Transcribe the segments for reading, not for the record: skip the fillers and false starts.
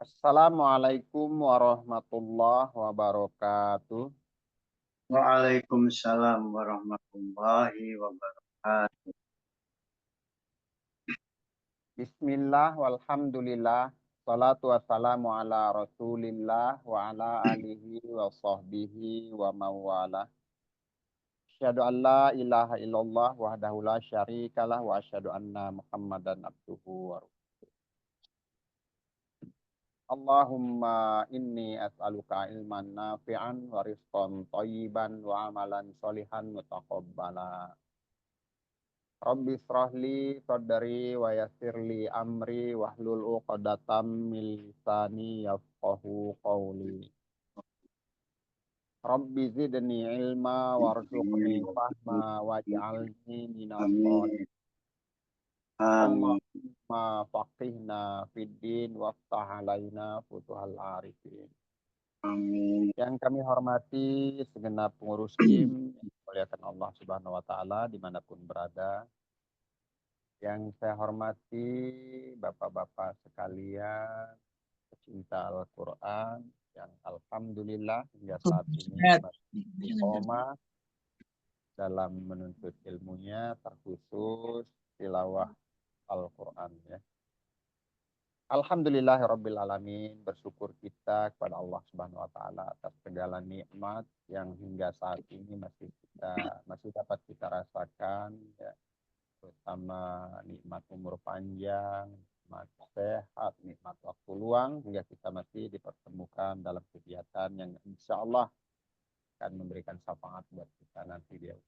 Assalamualaikum warahmatullahi wabarakatuh. Waalaikumsalam warahmatullahi wabarakatuh. Bismillah walhamdulillah. Salatu wassalamu ala rasulillah wa ala alihi wa sahbihi wa mawala. Asyhadu an la ilaha illallah wahdahu la syarikalah wa asyhadu anna muhammadan abduhu wa rasuluh. Allahumma inni as'aluka ilman nafi'an wa rizqan thayyiban wa amalan sholihan mutaqabbala. Rabbi israhli sadri wa yassirli amri wahlul 'uqdatam min lisani yafqahu qawli. Rabbi zidni ilma warzuqni fahma waj'alni minas sholihin. Amin. Amin. Allahumma faqihna fid din waftah alaina futuhal arifin. Amin. Yang kami hormati segenap pengurus KIM, yang dimuliakan Allah Subhanahu wa taala dimanapun berada. Yang saya hormati Bapak-bapak sekalian pecinta Al-Quran yang alhamdulillah hingga saat ini masih istiqomah dalam menuntut ilmunya, terkhusus tilawah Al-Quran ya. Alhamdulillahirabbil alamin, bersyukur kita kepada Allah Subhanahu wa taala atas segala nikmat yang hingga saat ini masih dapat kita rasakan ya, terutama nikmat umur panjang, nikmat sehat, nikmat waktu luang hingga kita masih dipertemukan dalam kegiatan yang insya Allah akan memberikan syafaat buat kita nanti dia.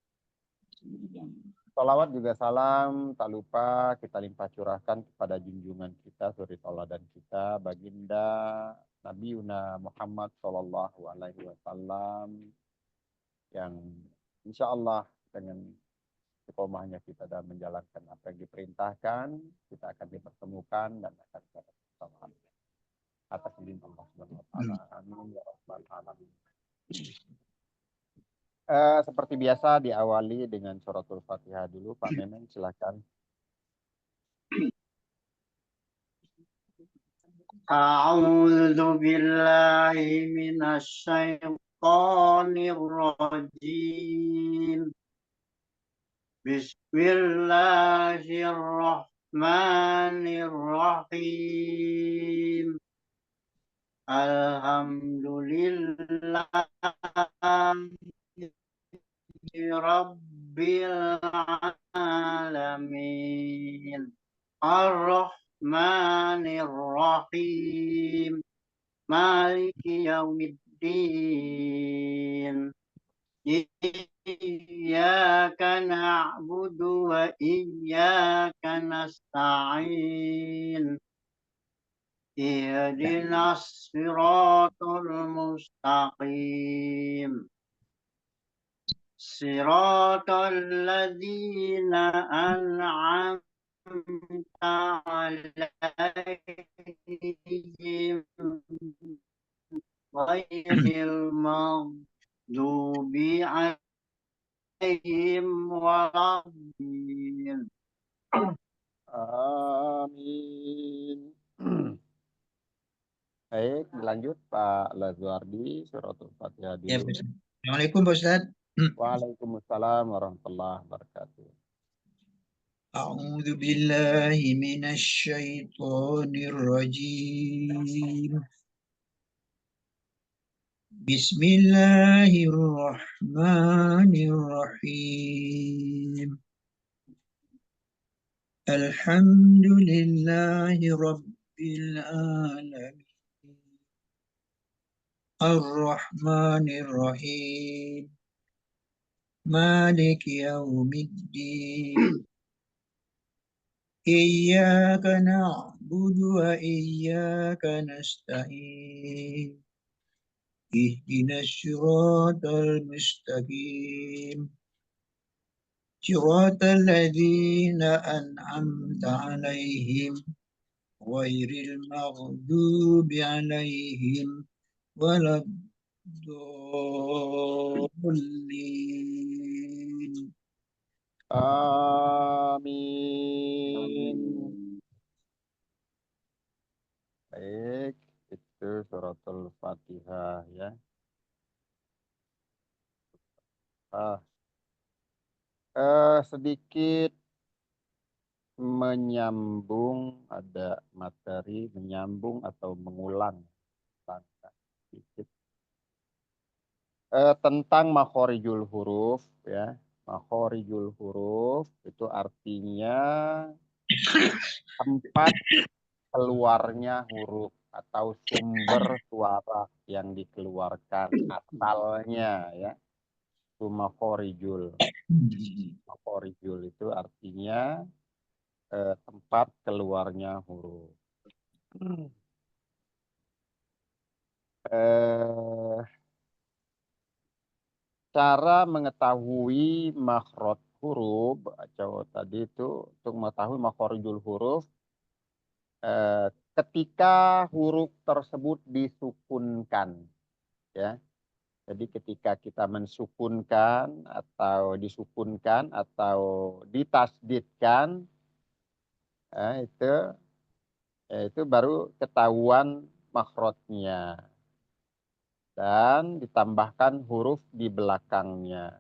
Salawat juga salam tak lupa kita limpah curahkan kepada junjungan kita, suri tauladan kita, baginda Nabi Yuna Muhammad Sallallahu Alaihi Wasallam yang insya Allah dengan istiqomahnya kita dalam menjalankan apa yang diperintahkan, kita akan dipertemukan dan akan dapat bersama atas izin Allah Subhanahu Wa Taala. Amin ya rabbal alamin. Seperti biasa diawali dengan suratul Fatihah dulu, Pak Memen silakan. A'udzu billahi minasyaitonir rajim. Bismillahirrahmanirrahim. Alhamdulillah Rabbil alamin. Ar-Rahmanir Rahim. Maliki yaumiddin. Iyyaka na'budu wa iyyaka nasta'in. Ihdinas siratal mustaqim. Siratal ladzina an'amta 'alaihim ghairil maghdubi 'alaihim waladdallin. Amin. Baik, dilanjut Pak Lazuardi, suratul Fatihah Ya, dulu. Assalamualaikum Pak Ustaz. Waalaikumsalam warahmatullahi wabarakatuh. A'udzu billahi minasy syaithanir rajim. Bismillahirrahmanirrahim. Alhamdulillahi rabbil alamin. Ar-Rahmanir Rahim. Maliki yaumiddin. Iyyaka na'budu wa iyyaka nasta'in. Ihdinas siratal mustaqim. Siratal ladzina an'amta 'alaihim ghairil maghdubi 'alaihim waladdallin. Amin. ya. Ah, sedikit menyambung, ada materi menyambung atau mengulang sedikit. Tentang makhorijul huruf ya. Makhorijul huruf itu artinya tempat keluarnya huruf atau sumber suara yang dikeluarkan asalnya ya. Itu makhorijul. Makhorijul itu artinya tempat keluarnya huruf. Cara mengetahui makhraj huruf atau tadi itu untuk mengetahui makhorijul huruf ketika huruf tersebut disukunkan ya. Jadi ketika kita mensukunkan atau disukunkan atau ditasdidkan itu baru ketahuan makhrajnya dan ditambahkan huruf di belakangnya.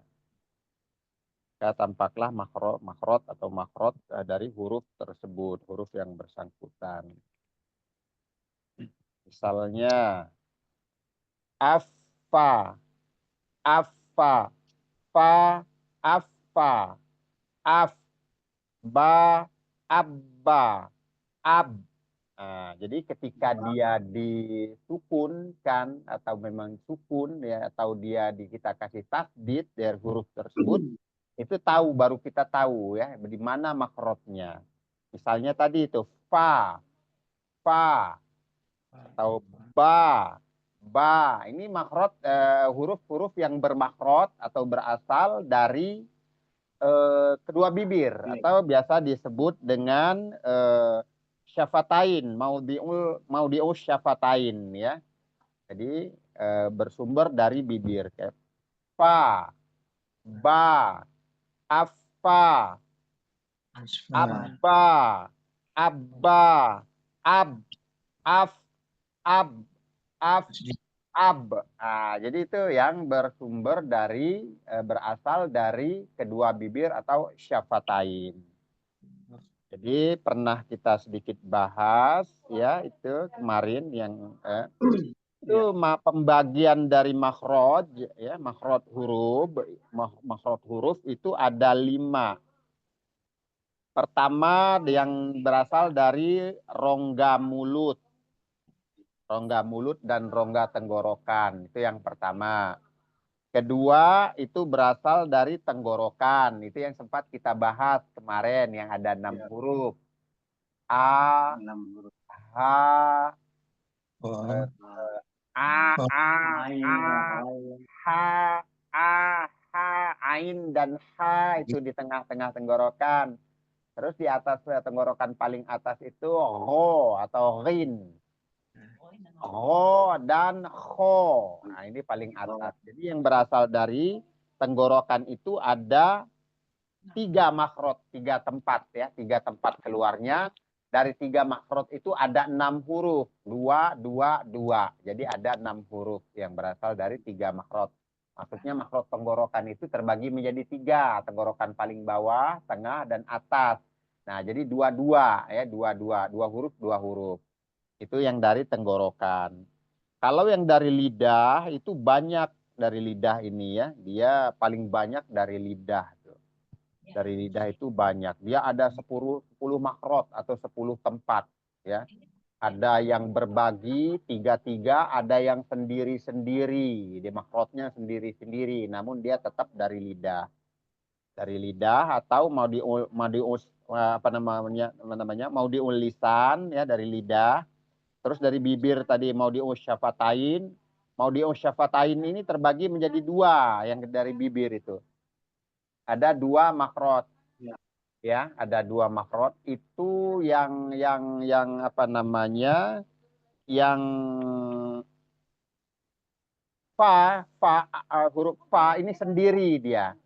Maka tampaklah makhraj atau makhraj dari huruf tersebut, huruf yang bersangkutan. Misalnya afa, afa, fa, afa, af, ba, abba, ab. Nah, jadi ketika dia disukunkan atau memang sukun ya atau kita kasih tasdid dari huruf tersebut itu baru kita tahu ya di mana makhrajnya. Misalnya tadi itu fa, fa atau ba, ba. Ini makhraj huruf-huruf yang bermakhraj atau berasal dari kedua bibir atau biasa disebut dengan syafatain, maudi'ul syafatain ya. Jadi bersumber dari bibir kayak fa, ba, afa, abba, abba, ab, af, ab, af, ab. Nah, jadi itu yang bersumber dari berasal dari kedua bibir atau syafatain. Jadi pernah kita sedikit bahas ya itu kemarin yang itu pembagian dari makhraj ya makhraj huruf itu ada 5. Pertama yang berasal dari rongga mulut dan rongga tenggorokan itu yang pertama. Kedua itu berasal dari tenggorokan itu yang sempat kita bahas kemarin yang ada 6 huruf. A, H, A, H, Ain dan H itu di tengah-tengah tenggorokan. Terus di atas tenggorokan paling atas itu Ro atau Rin. Ro dan Kho. Nah ini paling atas. Jadi yang berasal dari tenggorokan itu ada 3 makhraj, 3 tempat ya, 3 tempat keluarnya. Dari 3 makhraj itu ada 6 huruf, 2, 2, 2. Jadi ada 6 huruf yang berasal dari 3 makhraj. Maksudnya makhraj tenggorokan itu terbagi menjadi 3, tenggorokan paling bawah, tengah, dan atas. Nah, jadi 2 ya, 2 huruf, 2 huruf. Itu yang dari tenggorokan. Kalau yang dari lidah itu banyak dari lidah ini ya, dia paling banyak dari lidah. Dari lidah itu banyak. Dia ada 10 makhraj atau 10 tempat ya. Ada yang berbagi 3-3, ada yang sendiri-sendiri. Di makhrajnya sendiri-sendiri, namun dia tetap dari lidah. Dari lidah atau mau diul lisan ya dari lidah. Terus dari bibir tadi mau syafatain. Mau syafatain ini terbagi menjadi 2 yang dari bibir itu. Ada 2 makhraj. Ya, ada 2 makhraj itu yang apa namanya? Yang huruf fa ini sendiri dia.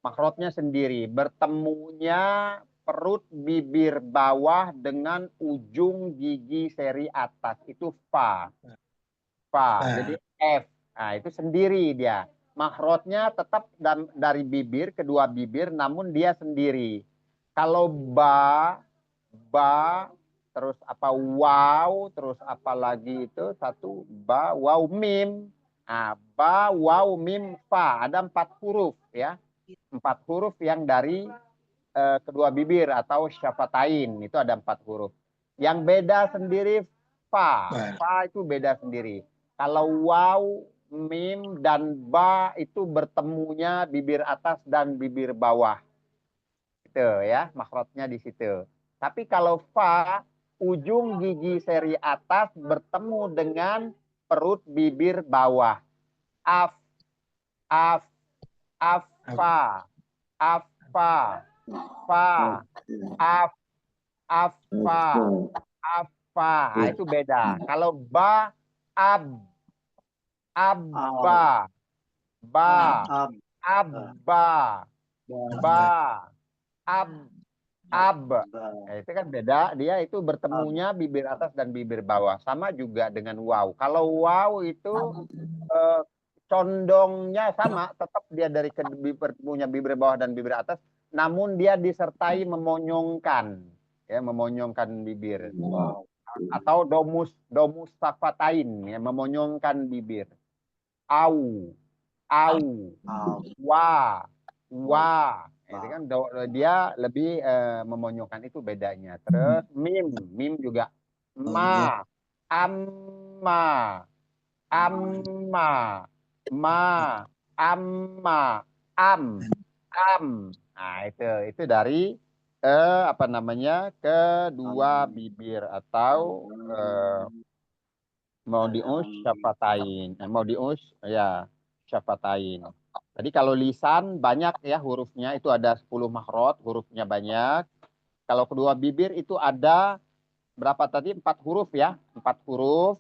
Makhrajnya sendiri, bertemunya perut bibir bawah dengan ujung gigi seri atas itu fa. Fa. Jadi F Nah, itu sendiri dia. Makhrajnya tetap dari bibir, kedua bibir, namun dia sendiri. Kalau ba, terus apa waw, terus apa lagi itu satu ba, waw, mim. Nah, ba, waw, mim, fa. Ada 4 huruf ya. 4 huruf yang dari kedua bibir atau syafatain. Itu ada 4 huruf. Yang beda sendiri fa. Fa itu beda sendiri. Kalau waw, mim, dan ba itu bertemunya bibir atas dan bibir bawah. Itu ya, makhrajnya di situ. Tapi kalau fa, ujung gigi seri atas bertemu dengan perut bibir bawah. Af, af, afa, afa, fa, af, afa, afa. Nah, itu beda. Kalau ba, ab, abba, ba, abba, ba, ab, ab. Nah, itu kan beda. Dia itu bertemunya bibir atas dan bibir bawah. Sama juga dengan waw. Kalau waw itu condongnya sama, tetap dia dari bertemunya bibir bawah dan bibir atas, namun dia disertai memonyongkan, ya, memonyongkan bibir. Atau domus safatain, ya, memonyongkan bibir. Au, wa, itu kan dia lebih memonyongkan, itu bedanya. Terus mim juga ma, amma, ma, amma, am. Nah, itu dari apa namanya kedua bibir atau maudius syafatain. Maudius ya syafatain. Jadi kalau lisan banyak ya hurufnya, itu ada 10 makhraj, hurufnya banyak. Kalau kedua bibir itu ada berapa tadi? 4 huruf ya, 4 huruf.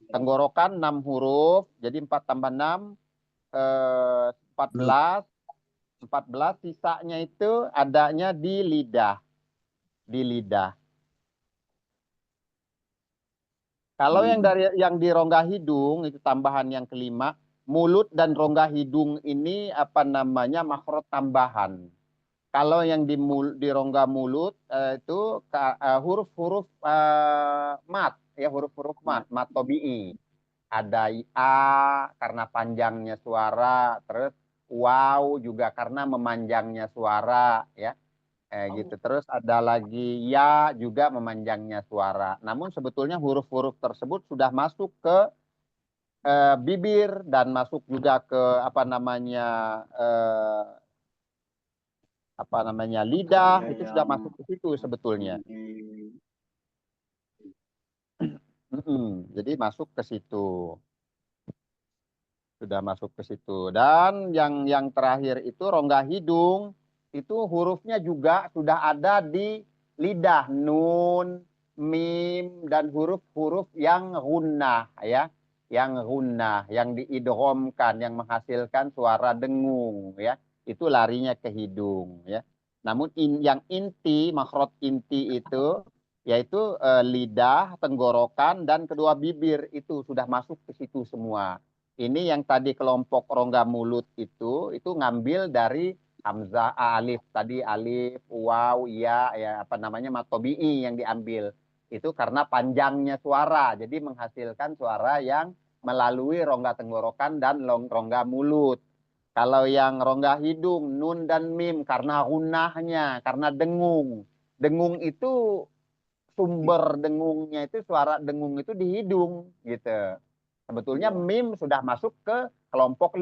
Tenggorokan 6 huruf, jadi 4 tambah 6 14. 14, sisanya itu adanya di lidah. Di lidah. Kalau yang di rongga hidung itu tambahan yang kelima, mulut dan rongga hidung ini apa namanya makhraj tambahan. Kalau yang di rongga mulut itu huruf-huruf mat, ya, huruf-huruf mat tobi'i. Ada a karena panjangnya suara, terus wow juga karena memanjangnya suara, ya. Gitu. Terus ada lagi ya juga memanjangnya suara. Namun sebetulnya huruf-huruf tersebut sudah masuk ke bibir dan masuk juga ke apa namanya lidah, itu sudah masuk ke situ sebetulnya. Jadi masuk ke situ. Sudah masuk ke situ. Dan yang terakhir itu rongga hidung, itu hurufnya juga sudah ada di lidah, nun, mim, dan huruf-huruf yang gunnah, ya, yang gunnah, yang diidghamkan, yang menghasilkan suara dengung, ya, itu larinya ke hidung, ya. Namun yang inti, makhraj inti itu yaitu lidah, tenggorokan, dan kedua bibir itu sudah masuk ke situ semua. Ini yang tadi kelompok rongga mulut itu ngambil dari hamzah alif tadi, alif, waw, ya, apa namanya matobi'i yang diambil. Itu karena panjangnya suara, jadi menghasilkan suara yang melalui rongga tenggorokan dan rongga mulut. Kalau yang rongga hidung, nun dan mim karena gunnahnya, karena dengung. Dengung itu sumber dengungnya itu, suara dengung itu di hidung gitu. Sebetulnya mim sudah masuk ke kelompok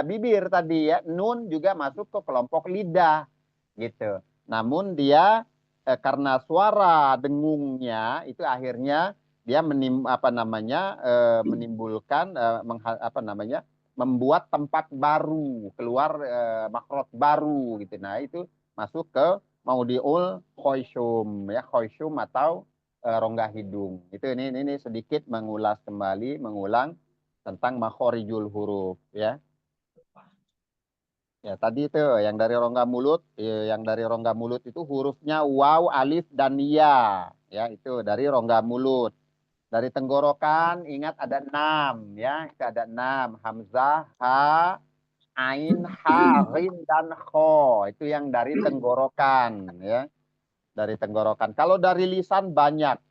bibir tadi ya. Nun juga masuk ke kelompok lidah gitu. Namun dia karena suara dengungnya itu akhirnya dia menimbulkan membuat tempat baru, keluar makhraj baru gitu. Nah, itu masuk ke maudiul khoisyum ya, khoisyum atau rongga hidung. Itu ini sedikit mengulang tentang makhorijul huruf ya. Ya, tadi itu yang dari rongga mulut, itu hurufnya waw, alif, dan ya. Ya, itu dari rongga mulut. Dari tenggorokan ingat ada 6 ya, itu ada 6. Hamzah, ha, ain, ha, rin dan kho. Itu yang dari tenggorokan ya. Dari tenggorokan. Kalau dari lisan banyak.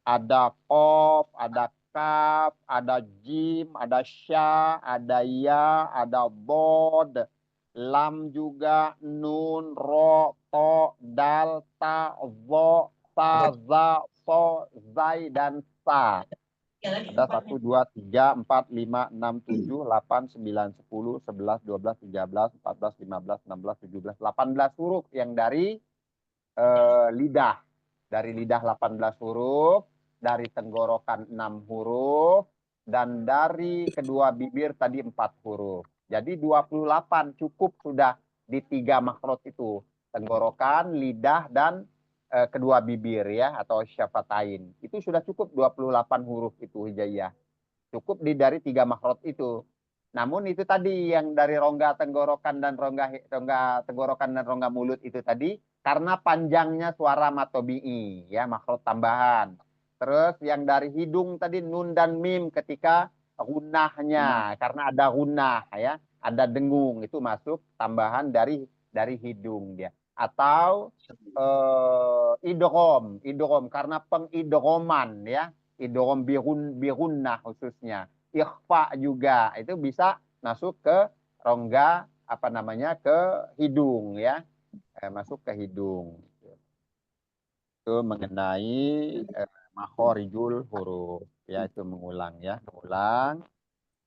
Ada qaf, ada kaf, ada jim, ada sya, ada ya, ada bod, lam juga, nun, ro, to, dal, ta, zo, sa, za, so, zai, dan sa. Ada 1, 2, 3, 4, 5, 6, 7, 8, 9, 10, 11, 12, 13, 14, 15, 16, 17, 18 huruf yang dari lidah. Dari lidah 18 huruf, dari tenggorokan 6 huruf, dan dari kedua bibir tadi 4 huruf. Jadi 28 cukup sudah di 3 makhraj itu. Tenggorokan, lidah, dan kedua bibir ya, atau syafatain. Itu sudah cukup 28 huruf itu hijaiyah. Cukup dari 3 makhraj itu. Namun itu tadi yang dari rongga tenggorokan dan rongga tenggorokan dan rongga mulut itu tadi karena panjangnya suara matobi'i ya, makhraj tambahan. Terus yang dari hidung tadi nun dan mim ketika gunahnya karena ada gunah ya, ada dengung itu masuk tambahan dari hidung dia. Atau idgham karena pengidghaman ya, idgham birunnah khususnya. Ikhfa juga itu bisa masuk ke rongga apa namanya ke hidung ya, masuk ke hidung. Itu mengenai makhorijul huruf ya, itu mengulang ya, mengulang.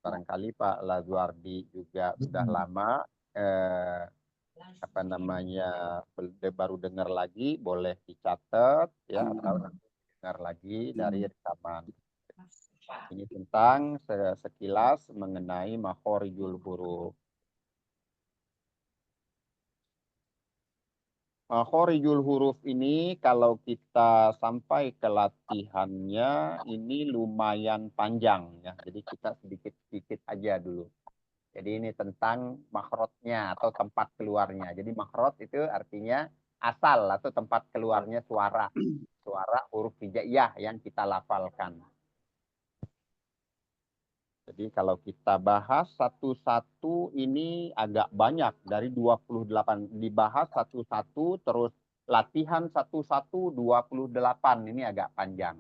Barangkali Pak Lazuardi juga sudah lama apa namanya baru dengar lagi, boleh dicatat ya, atau nanti dengar lagi dari rekaman. Ini tentang sekilas mengenai makhorijul huruf. Makhorijul huruf ini kalau kita sampai ke latihannya ini lumayan panjang ya. Jadi kita sedikit-sedikit aja dulu. Jadi ini tentang makhrajnya atau tempat keluarnya. Jadi makhraj itu artinya asal atau tempat keluarnya suara. Suara huruf hijaiyah yang kita lafalkan. Jadi kalau kita bahas satu-satu ini agak banyak dari 28 dibahas satu-satu terus latihan satu-satu 28 ini agak panjang.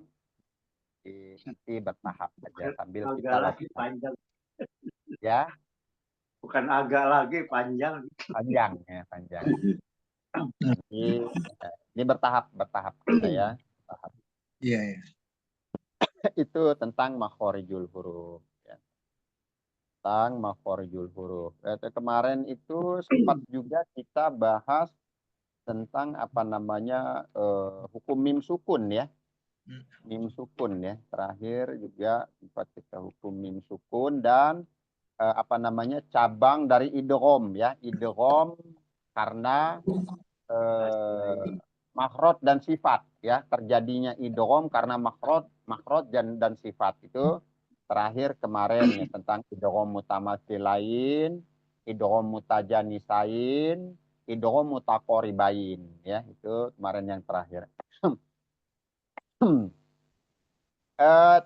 Jadi nanti bertahap saja sambil kita Agak lagi latihan. panjang. Ya, Bukan agak lagi panjang. panjang ya, panjang. Ini bertahap kita ya. Bertahap. Iya, iya. Itu tentang makhorijul huruf. Ya. Tentang makhorijul huruf. Kemarin itu sempat juga kita bahas tentang apa namanya hukum mim sukun ya. Mim sukun ya. Terakhir juga sempat kita hukum mim sukun dan apa namanya cabang dari idgham ya. Idgham karena makhraj dan sifat ya, terjadinya idgham karena makhraj dan sifat. Itu terakhir kemarin ya tentang idgham mutamatsilain, idgham mutajanisain, idgham mutaqoribain ya, itu kemarin yang terakhir.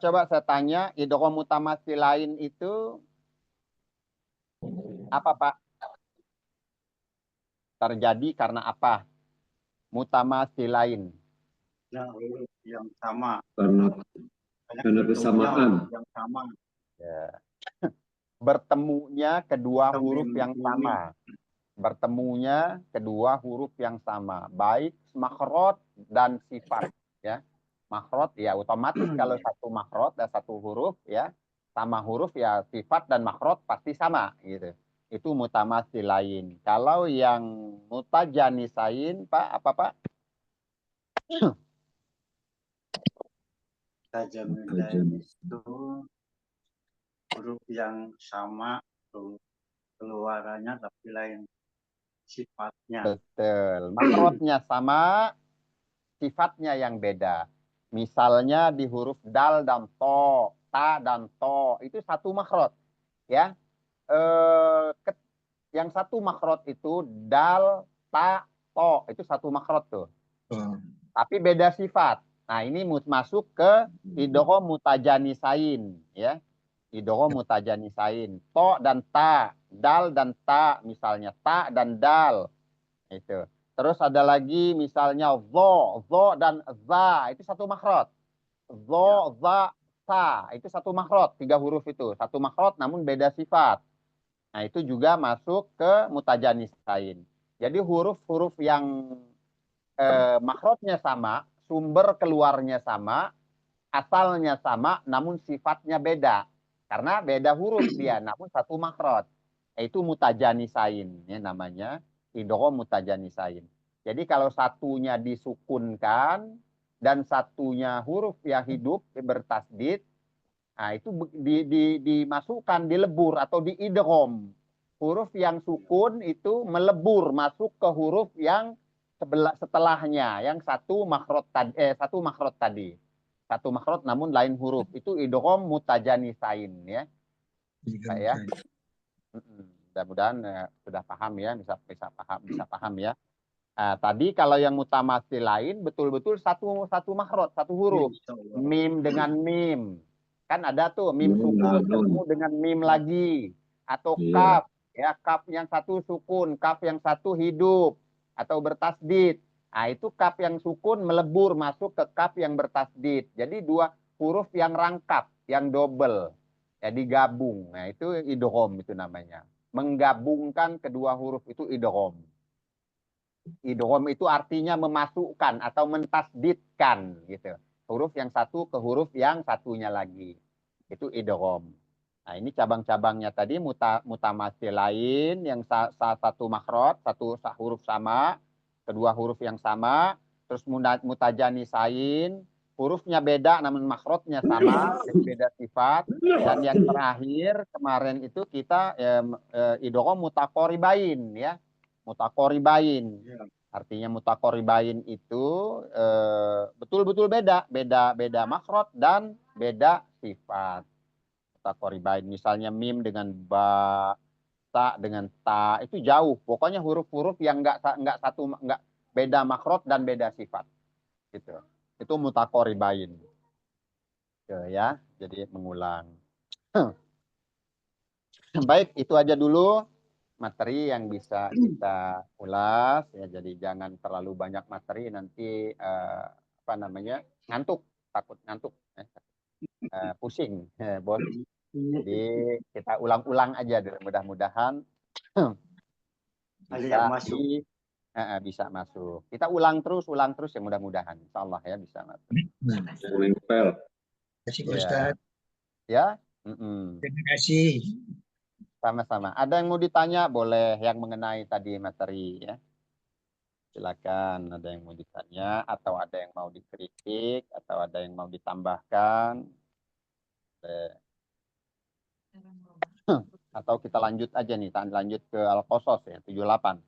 Coba saya tanya, idgham mutamatsilain itu apa Pak? Terjadi karena apa? Mutamatsilain. Yang sama. Karena kesamaan. Yang sama. Ya. Bertemunya kedua huruf yang sama. Bertemunya kedua huruf yang sama. Baik makhraj dan sifat. Ya. Makhraj ya otomatis kalau satu makhraj dan satu huruf ya. Sama huruf ya sifat dan makhraj pasti sama. Gitu. Itu mutamatsilain. Kalau yang mutajanisain Pak, apa Pak? Tajamilain itu huruf yang sama keluarannya tapi lain sifatnya. Betul. Makhrajnya sama, sifatnya yang beda. Misalnya di huruf dal dan to, ta dan to, itu satu makhraj. Ya. Yang satu makhraj itu dal, ta, to, itu satu makhraj tuh. Tapi beda sifat. Nah, ini masuk ke idgham mutajanisain, ya. Idgham mutajanisain. To dan ta, dal dan ta, misalnya ta dan dal. Itu. Terus ada lagi misalnya zo dan za, itu satu makhraj. Zo, za, sa, itu satu makhraj, 3 huruf itu. Satu makhraj namun beda sifat. Nah, itu juga masuk ke mutajanisain. Jadi huruf-huruf yang makhrajnya sama, sumber keluarnya sama, asalnya sama, namun sifatnya beda. Karena beda huruf dia, namun satu makhraj. Itu mutajanisain, ya namanya. Idgham mutajanisain. Jadi kalau satunya disukunkan dan satunya huruf yang hidup bertasdid, nah itu dimasukkan, dilebur atau diidgham. Huruf yang sukun itu melebur masuk ke huruf yang setelahnya, yang satu makhraj tadi. Satu makhraj namun lain huruf. Itu idgham mutajanisain, ya. Pak, ya. Mudah-mudahan sudah paham ya, bisa paham ya. Tadi kalau yang mutamasil lain betul-betul satu makhraj, satu huruf. Mim dengan mim. Kan ada tuh mim sukun ketemu dengan mim lagi, atau kaf, ya, kaf yang satu sukun, kaf yang satu hidup atau bertasdid. Nah, itu kaf yang sukun melebur masuk ke kaf yang bertasdid. Jadi dua huruf yang rangkap, yang double, ya, digabung. Nah, itu idgham itu namanya. Menggabungkan kedua huruf itu idgham. Idgham itu artinya memasukkan atau mentasdidkan gitu. Huruf yang satu ke huruf yang satunya lagi. Itu idgham. Nah, ini cabang-cabangnya tadi mutamasil lain yang satu makhraj, satu huruf sama, kedua huruf yang sama, terus mutajanisain, hurufnya beda namun makhrajnya sama, beda sifat, dan yang terakhir kemarin itu kita idgham mutaqoribain, ya. Mutaqoribain. Artinya mutaqoribain itu betul-betul beda makhraj dan beda sifat. Mutaqoribain, misalnya mim dengan ba, ta dengan ta, itu jauh. Pokoknya huruf-huruf yang enggak beda makhraj dan beda sifat. Gitu. Itu mutaqoribain. Ya, jadi mengulang. Baik, itu aja dulu materi yang bisa kita ulas, ya. Jadi jangan terlalu banyak materi, nanti ngantuk, takut ngantuk, pusing, bos. Jadi kita ulang-ulang aja dulu, mudah-mudahan bisa masuk. Kita ulang terus ya, mudah-mudahan, insya Allah ya bisa masuk. Terima kasih Pak Ustaz. Ya. Terima kasih. Sama-sama. Ada yang mau ditanya? Boleh, yang mengenai tadi materi, ya. Silakan, ada yang mau ditanya atau ada yang mau dikritik atau ada yang mau ditambahkan. Atau kita lanjut aja nih, lanjut ke Al-Qasas ya, 78.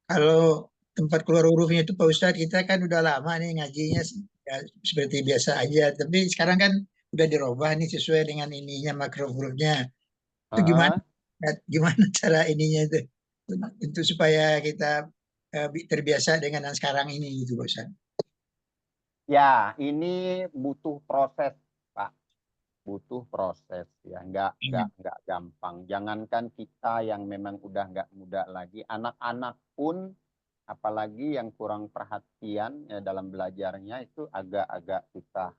Kalau tempat keluar hurufnya itu Pak Ustadz, kita kan udah lama nih ngajinya ya, seperti biasa aja. Tapi sekarang kan udah dirubah nih sesuai dengan ininya makro hurufnya. Itu gimana cara ininya itu untuk supaya kita terbiasa dengan yang sekarang ini gitu Pak Ustadz. Ya, ini butuh proses, Pak. Butuh proses, ya. Nggak gampang. Jangankan kita yang memang udah nggak muda lagi, anak-anak pun, apalagi yang kurang perhatian ya dalam belajarnya, itu agak-agak susah.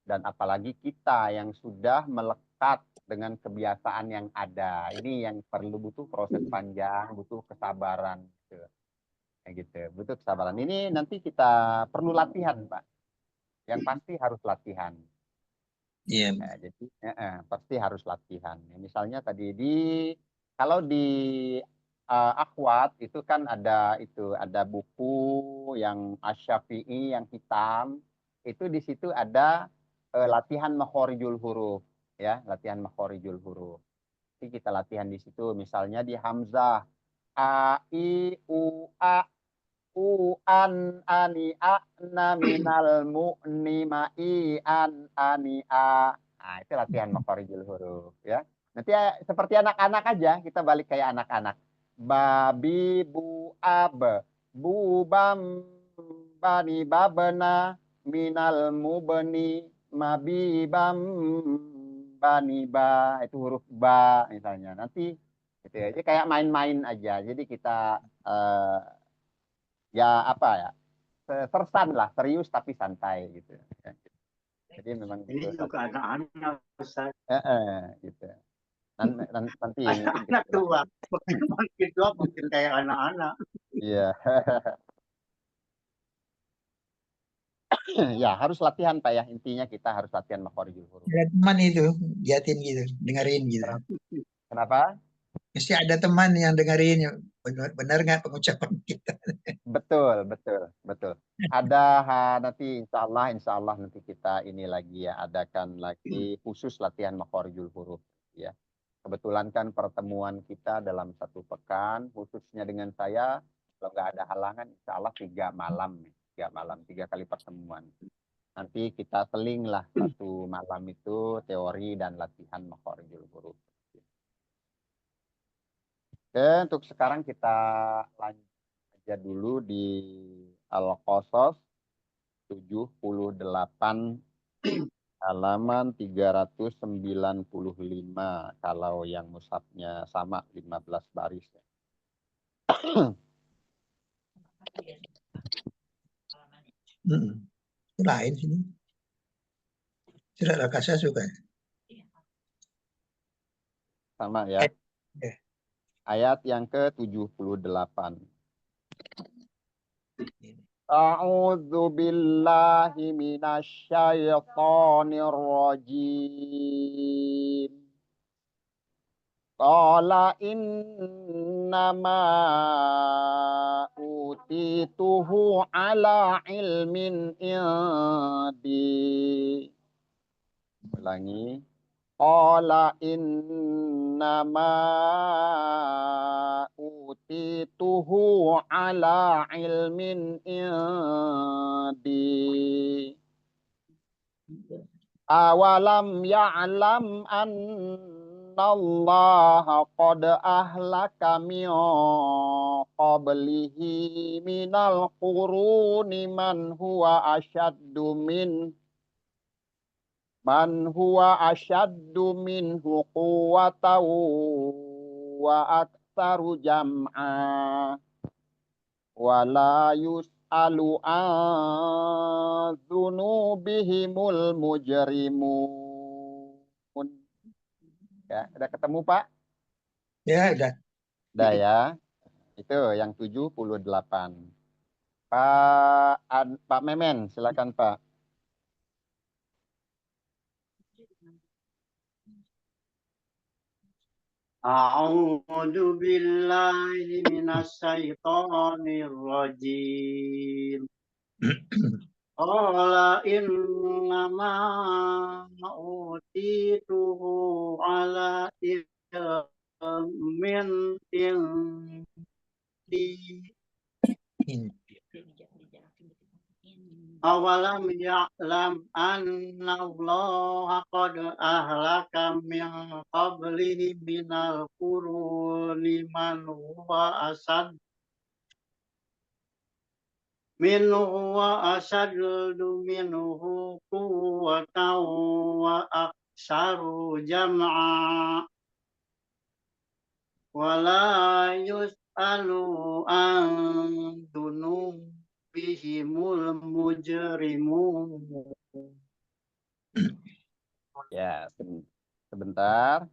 Dan apalagi kita yang sudah melekat dengan kebiasaan yang ada. Ini yang butuh proses panjang, butuh kesabaran. Gitu. Butuh kesabaran. Ini nanti kita perlu latihan, Pak. Yang pasti harus latihan. Iya. Jadi pasti harus latihan. Misalnya tadi kalau di Akhwat itu kan ada buku yang Asy-Syafi'i yang hitam, itu di situ ada latihan makhorijul huruf, ya, latihan makhorijul huruf. Jadi kita latihan di situ, misalnya di Hamzah a i u a u an ani a na minal mu'ni ma i an ani a. Nah, itu latihan makhorijul huruf, ya. Nanti seperti anak-anak aja, kita balik kayak anak-anak. babi bu ab bubam bani babna minal mubni mabibam bani ba, itu huruf ba misalnya. Nanti gitu ya. Jadi kayak main-main aja. Jadi kita ya apa ya, sersan lah, serius tapi santai gitu. Jadi memang Ini itu juga anak-anak, Ustaz. gitu. Nanti ini Anak tua. Makin tua makin kayak anak-anak. iya. Ya harus latihan Pak ya, intinya kita harus latihan makhorijul huruf. Ada teman itu, liatin gitu, dengerin gitu. Kenapa? Mesti ada teman yang dengerin, benar nggak pengucapan kita. Betul, betul, betul. Ada nanti insya Allah nanti kita ini lagi ya, adakan lagi khusus latihan makhorijul huruf ya. Kebetulan kan pertemuan kita dalam 1 pekan, khususnya dengan saya, kalau nggak ada halangan, insya Allah 3 malam, 3 kali pertemuan. Nanti kita seling lah 1 malam itu teori dan latihan makhorijul huruf. Oke, untuk sekarang kita lanjut aja dulu di Al-Qasas 78 halaman 395 kalau yang mushafnya sama 15 baris. Itu lain sini. Surat Al-Qasas juga. Sama ya. Ya. Ayat yang ke-78. A'udzu billahi minasyaitonir rajim. Qala innama utituhu ala ilmin indi. Ulangi. Qala innama utituhu ala ilmin indi. Awalam ya'lam annallaha qad ahlaka min qablihi minal quruni man huwa ashaddu minhu quwwatan wa aktsaru jam'a wa la yus'alu an dzunubihimul mujrimun. Ya, udah ketemu Pak? Ya, udah. Udah ya. Itu yang 78. Pak Memen, silakan Pak. A'udzu billahi minasyaitonir rajim. Qala innama utituhu ala ilmin indi. Awalam ya'lam anna Allah qad ahlaka min qablihi minal quruni man huwa ashaddu minhu quwwatan wa aktsaru jam'a wa la yus'alu an bihimul mujrimun. Ya, sebentar.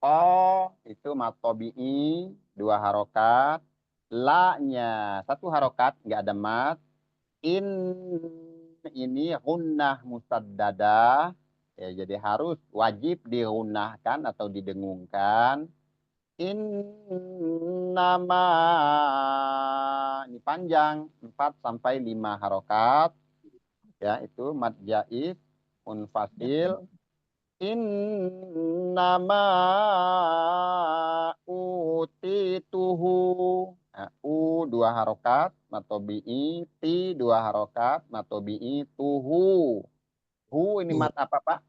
Oh, itu matobi'i 2 harokat. La-nya 1 harokat, nggak ada mat. In ini gunnah musaddadah. Ya, jadi harus wajib dirunnahkan atau didengungkan. In nama ini panjang 4 sampai 5 harokat. Ya, itu mad jaiz munfasil. Innama utituhu. Nah, u 2 harokat matobi'i, ti 2 harokat matobi'i, tuhu. Hu ini mat apa Pak?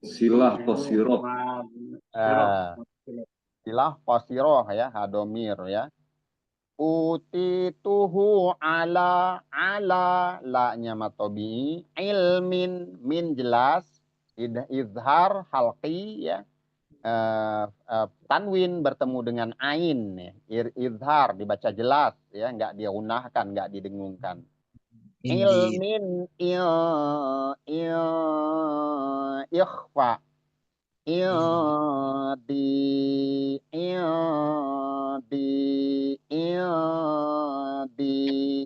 Silah atau sirop. istilah qasiroh ya, hadomir ya. Utituhu ala la-nya matobi, ilmin min jelas, izhar halqi ya. Tanwin bertemu dengan ain ya. Izhar dibaca jelas ya, nggak diunahkan, nggak didengungkan. Indeed. Ilmin ikhfa di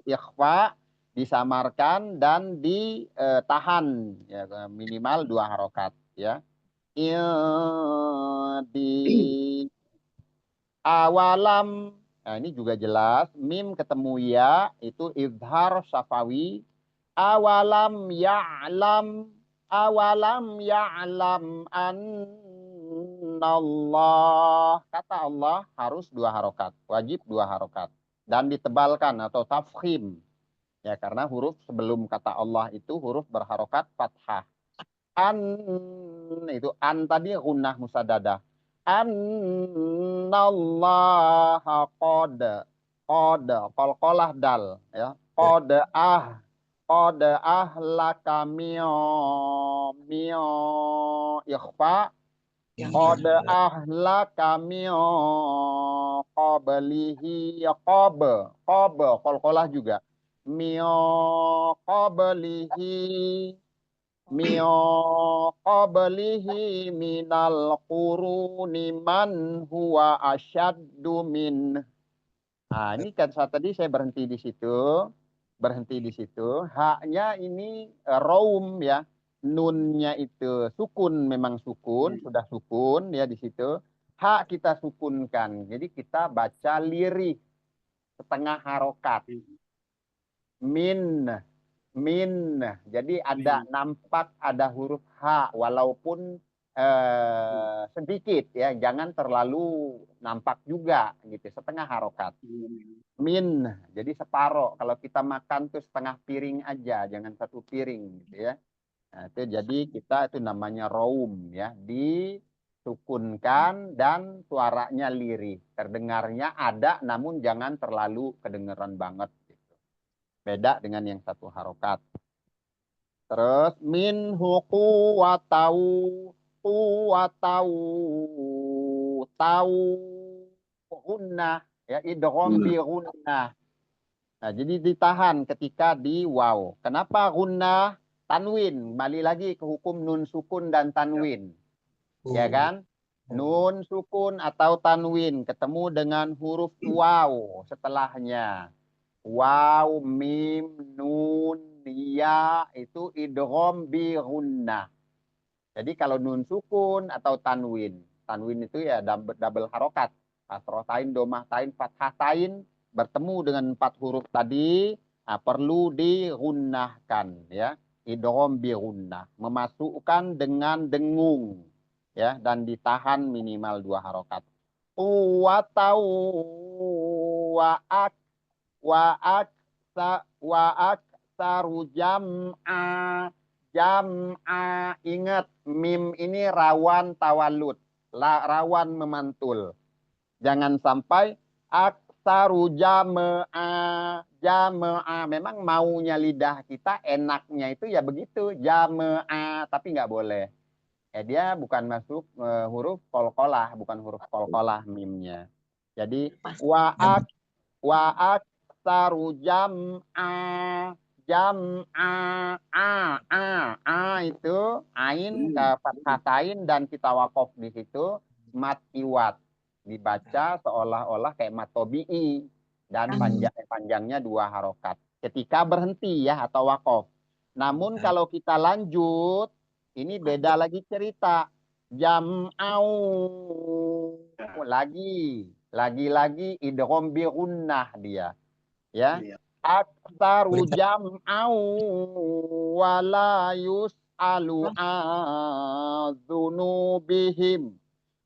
ikhfa, disamarkan dan ditahan ya, minimal 2 harokat ya. Di awalam, nah ini juga jelas, mim ketemu ya, itu izhar syafawi. Awalam ya'lam annallah, kata Allah harus 2 harokat, wajib 2 harokat, dan ditebalkan atau tafkhim ya, karena huruf sebelum kata Allah itu huruf berharokat fathah. Itu tadi gunnah musaddadah. Annallaha qalqalah dal ya, qad ahlaka ikhfa, qad ahlaka qablihi qalqalah juga, qablihi qablihi minal quruni man huwa asyaddu min. Nah, ini kan saat tadi saya berhenti di situ. Haknya ini raum ya. Nunnya itu sukun, memang sukun, sudah sukun ya di situ. Hak kita sukunkan. Jadi kita baca lirik setengah harokat. Min. Jadi ada nampak ada huruf H walaupun sedikit ya, jangan terlalu nampak juga gitu, setengah harokat. Min, jadi separoh. Kalau kita makan tuh setengah piring aja, jangan 1 piring gitu ya. Nah, itu jadi kita itu namanya raum ya, disukunkan dan suaranya lirih. Terdengarnya ada namun jangan terlalu kedengeran banget gitu. Beda dengan yang 1 harokat. Terus minhu tahu gunnah ya, idgham bi gunnah. Nah, jadi ditahan ketika di waw. Kenapa gunnah? Tanwin, kembali lagi ke hukum nun sukun dan tanwin. Ya kan? Nun sukun atau tanwin ketemu dengan huruf waw setelahnya. Waw, mim, nun, ya itu idgham bi gunnah. Jadi kalau nun sukun atau tanwin itu ya double harokat. Kasrotain, domahtain, fathatain bertemu dengan 4 huruf tadi, perlu digunnahkan ya. Idgham bi gunnah, memasukkan dengan dengung ya, dan ditahan minimal 2 harokat. Wa aksaru jam'a, ingat mim ini rawan tawalud, rawan memantul. Jangan sampai aksaru jama'a. Memang maunya lidah kita, enaknya itu ya begitu, jama'a, tapi nggak boleh. Dia bukan masuk huruf qalqalah, bukan huruf qalqalah mimnya. Jadi wa aksaru jam'a itu ain ke fathatain dan kita wakof di situ, mat iwat dibaca seolah-olah kayak mat tobi'i dan panjangnya 2 harokat ketika berhenti ya atau wakof. Namun kalau kita lanjut ini beda lagi cerita. Jam'au lagi idgham bi gunnah dia ya. Aksaru jam'au wala yus'alu a'dzunubihim.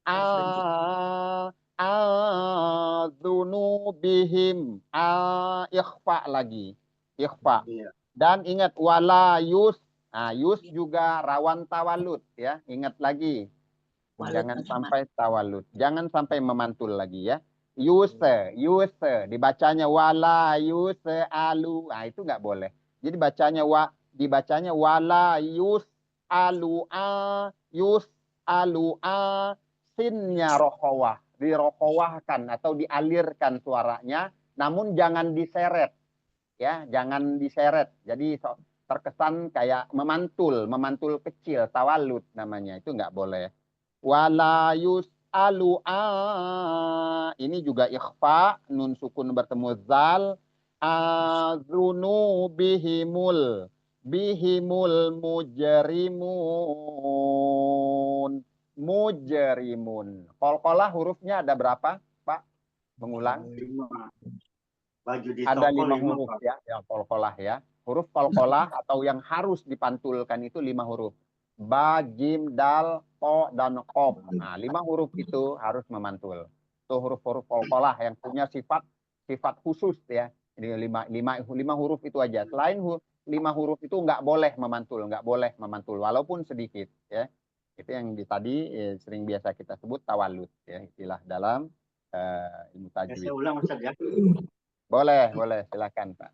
A'dzunubihim. Ikhfa lagi. Ikhfa. Dan ingat wala yus. Yus juga rawan tawalud ya. Ingat lagi. Jangan sampai tawalud. Jangan sampai memantul lagi ya. Yuse, dibacanya wala yuse alu. Nah, itu nggak boleh. Jadi dibacanya wala alu a, sinnya rokhawah, dirokowahkan atau dialirkan suaranya, namun jangan diseret, ya, jangan diseret. Jadi terkesan kayak memantul kecil, tawalud namanya, itu nggak boleh. Wala yus'alu ini juga ikhfa, nun sukun bertemu zal, azunu bihimul mujrimun. Qalqalah hurufnya ada berapa, Pak? Mengulang. 5. Baju di Ada toko 5 5, huruf Pak. ya, yang qalqalah ya. Huruf qalqalah atau yang harus dipantulkan itu 5 huruf. Ba, jim, dal, to, dan qaf. Nah, 5 huruf itu harus memantul. Itu huruf-huruf qalqalah yang punya sifat khusus ya. Jadi 5 huruf itu aja. Selain 5 huruf itu nggak boleh memantul walaupun sedikit ya. Itu yang tadi sering biasa kita sebut tawalud ya, istilah dalam ilmu Ya, tajwid. saya ulang Ustaz ya. Boleh, silakan Pak.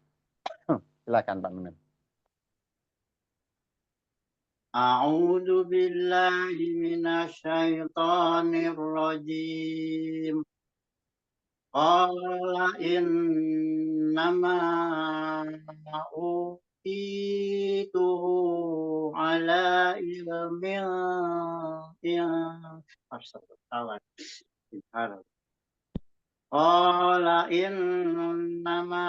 Silakan Pak Mimin. A'udzu billahi minasyaitonir rajim. Qala innama utituhu ala ilmin Qala innama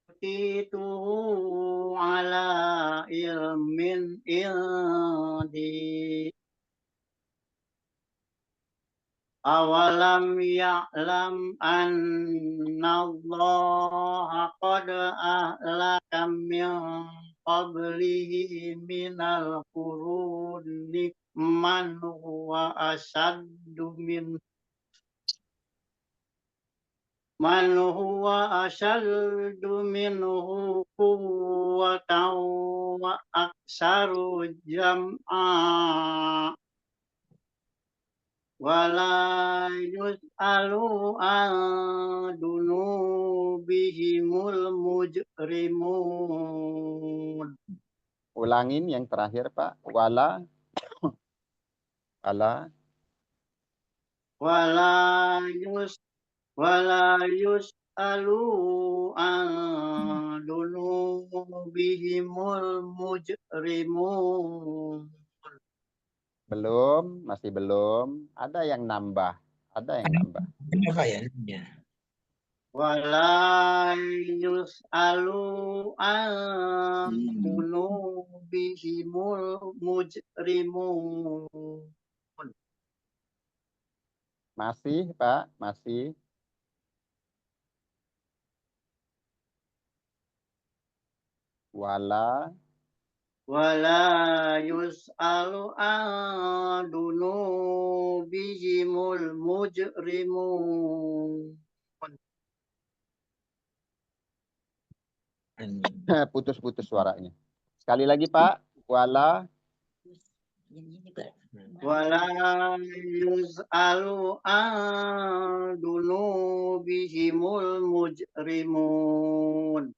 utituhu ala ilmin indi awalam ya'lam anna Allah qad ahlaka min qablihi minal quruni man huwa asaddu minhu quwwatan wa aksaru jam'a wala yus'alu an dunubihimul mujrimun. Ulangin yang terakhir Pak. Wala yus'alu an dunubihimul mujrimun. masih belum. Ada yang nambah. Apa ya? Wala yus'alu an dunubihimul mujrimun. Masih Pak, masih. Wala yus'alu an dunubihimul mujrimun. putus-putus suaranya. Sekali lagi Pak. Wala yus'alu an dunubihimul mujrimun.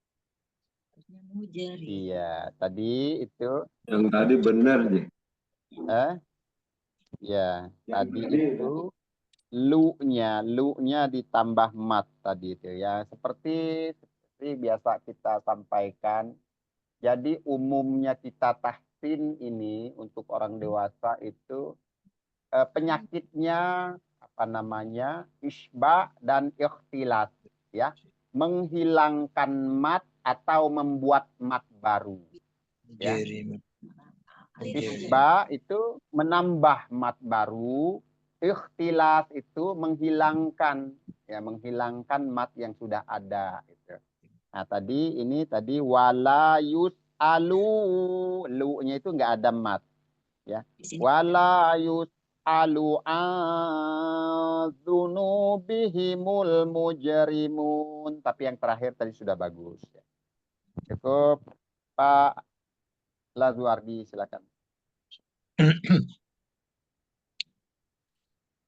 Iya, tadi itu. Yang tadi benar nih. Ya, tadi itu lu-nya ditambah mat tadi itu ya. Seperti biasa kita sampaikan. Jadi umumnya kita tahsin ini untuk orang dewasa itu penyakitnya apa namanya? Isba dan ikhtilat ya. Menghilangkan mat atau membuat mat baru. Ya. Isba itu menambah mat baru, ikhtilas itu menghilangkan mat yang sudah ada gitu. Nah, tadi wala yus'alu, lu-nya itu enggak ada mat ya. Wala yus'alu adzunubihimul mujrimun, tapi yang terakhir tadi sudah bagus ya. Cukup Pak Lazuardi, silakan.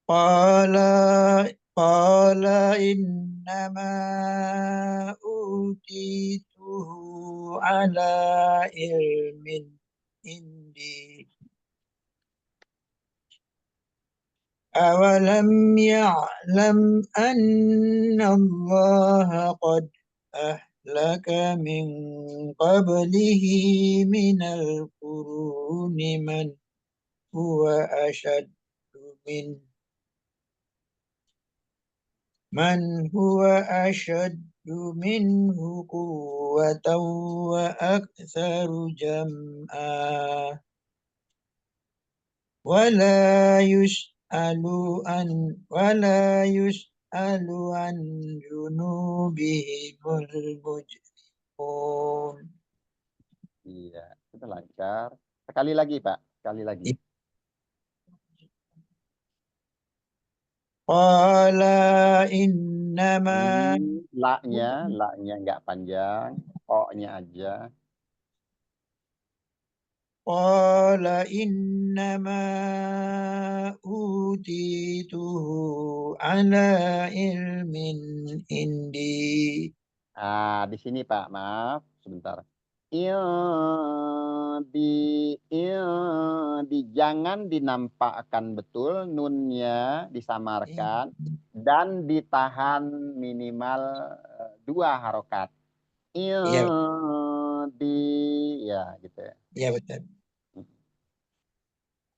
Qala innama utituhu ala ilmin indi. Awalam ya'lam anna Allah qad ahlaka min qablihi minal quruni huwa ashaddu man huwa ashaddu minhu quwwatan wa aktsaru jam'a wala yus'alu an junubihimul mujrimun. Iya, itu lancar. Sekali lagi, Pak. Sekali lagi. Qala innama La-nya nggak panjang, O-nya aja. Qala innama utituhu ala ilmin indi. Di sini Pak, maaf sebentar. Jangan dinampakkan betul, nunnya disamarkan dan ditahan minimal 2 harokat. Iya, Ya gitu ya. iya betul.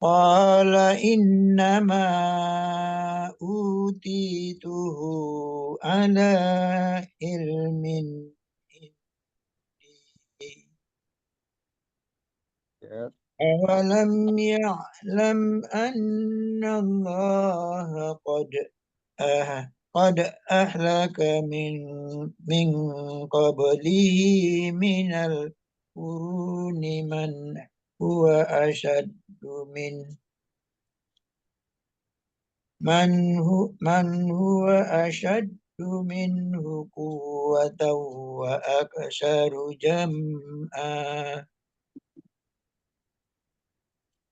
Qala innama utituhu ala ilmin indi. Yes. Awalam ya'lam anna Allah qad ahlaka min qablihi minal quruni man huwa ashaddu minhu quwwatan wa aktsaru jam'a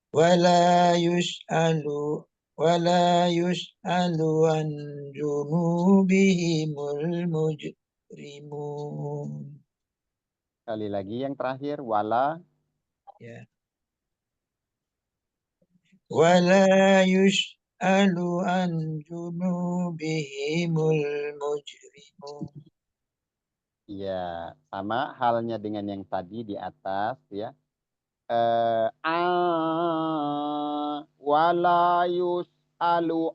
wala yus'alu an junubihimul mujrimun. Sekali lagi yang terakhir, wala. Ya. Wala yus'alu an junubihimul mujrimun. Ya, sama halnya dengan yang tadi di atas ya. Wala yus'alu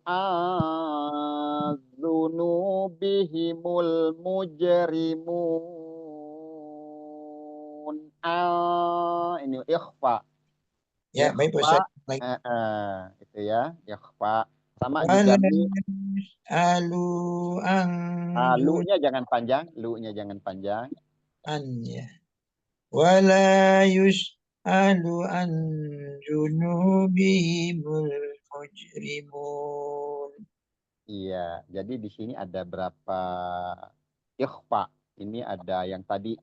dzunubihimul mujrimun. Ini ikhfa. Ya, baik Ustaz. Itu ya, ikhfa. Sama Wala juga yus'alu an lu-nya jangan panjang, lu-nya jangan panjang. ya. Wala yus'alu an junubihimul mujrimun. Iya, jadi di sini ada berapa ikhfa. Ini ada yang tadi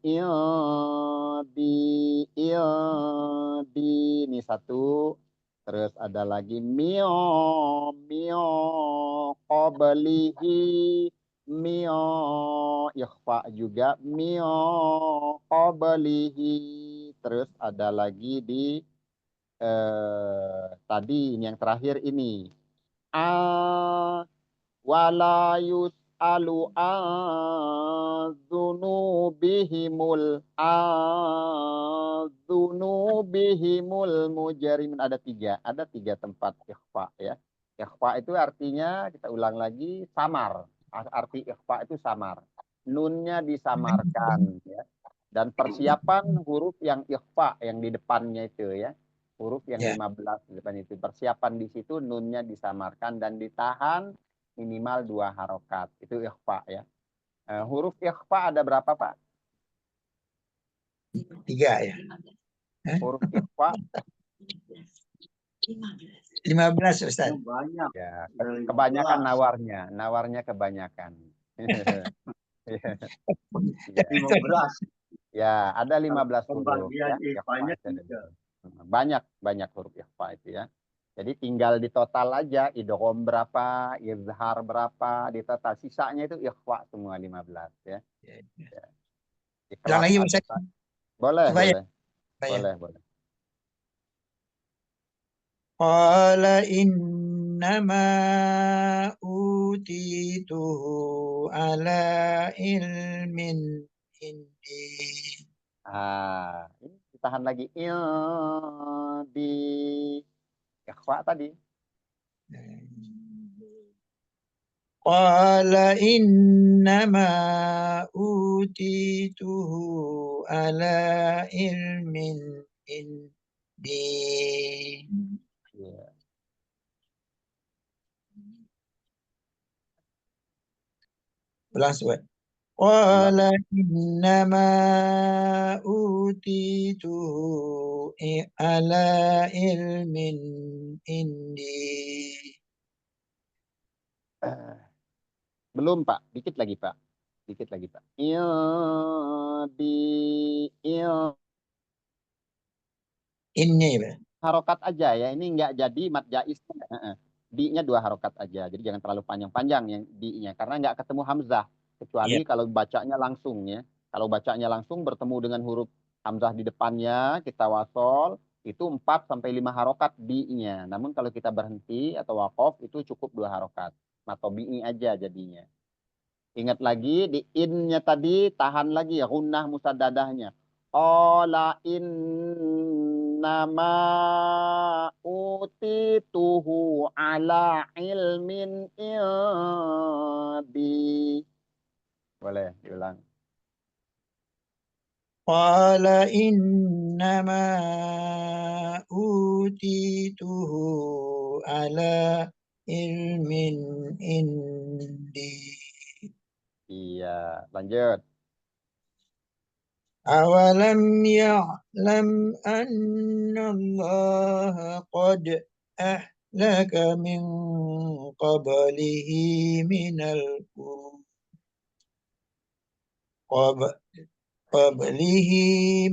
di ini satu, terus ada lagi qablihi ikhfa juga qablihi, terus ada lagi di tadi ini yang terakhir ini wala yus'alu dzunubihimul mujrimin. Ada tiga tempat ikhfa ya. Ikhfa itu artinya, kita ulang lagi, samar. Arti ikhfa itu samar, nunnya disamarkan ya. Dan persiapan huruf yang ikhfa yang di depannya itu ya, huruf yang 15 di depan itu, persiapan di situ nunnya disamarkan dan ditahan minimal 2 harokat. Itu ikhfa ya. Huruf ikhfa ada berapa Pak? 3 ya. Huruf ikhfa 15 Ustaz. Banyak. ya, kebanyakan nawarnya kebanyakan. Ya. 15. Ya, ada 15 huruf Pembagian ya. ikhfanya Ikhfa itu ada 3. banyak huruf ikhfa itu ya. Jadi tinggal di total aja, idgham berapa, izhar berapa, di total. Sisanya itu ikhfa semua 15 ya. Ya, ya. Ya. Ulang Ikhlas lagi atau Ustaz, boleh, supaya boleh, saya. boleh. Qala innama utituhu ala ilmin indi. Ini ditahan lagi. Di ikhfa tadi. Qala innama utituhu ala ilmin indi. Ya. Ulang Ustaz. Qala innama utituhu ala ilmin indi. Belum, Pak. Dikit lagi, Pak. Dikit lagi, Pak. Di Ini Pak. harokat aja ya. Ini nggak jadi mat jais. Di-nya 2 harokat aja. Jadi jangan terlalu panjang-panjang yang di-nya. Karena nggak ketemu hamzah. Kecuali Ya. kalau bacanya langsung ya. Kalau bacanya langsung bertemu dengan huruf hamzah di depannya, kita wasol, itu 4 sampai 5 harokat di-nya. Namun kalau kita berhenti atau wakof, itu cukup 2 harokat. Atau bi aja jadinya. Ingat lagi di in-nya tadi, tahan lagi ya, gunnah musaddadahnya. Qala innama utituhu ala ilmin indi. Boleh diulang. Qala innama utituhu ala ilmin indi. Iya, lanjut. Awalam ya'lam anna Allah qad ahlaka min qablihi minal قبله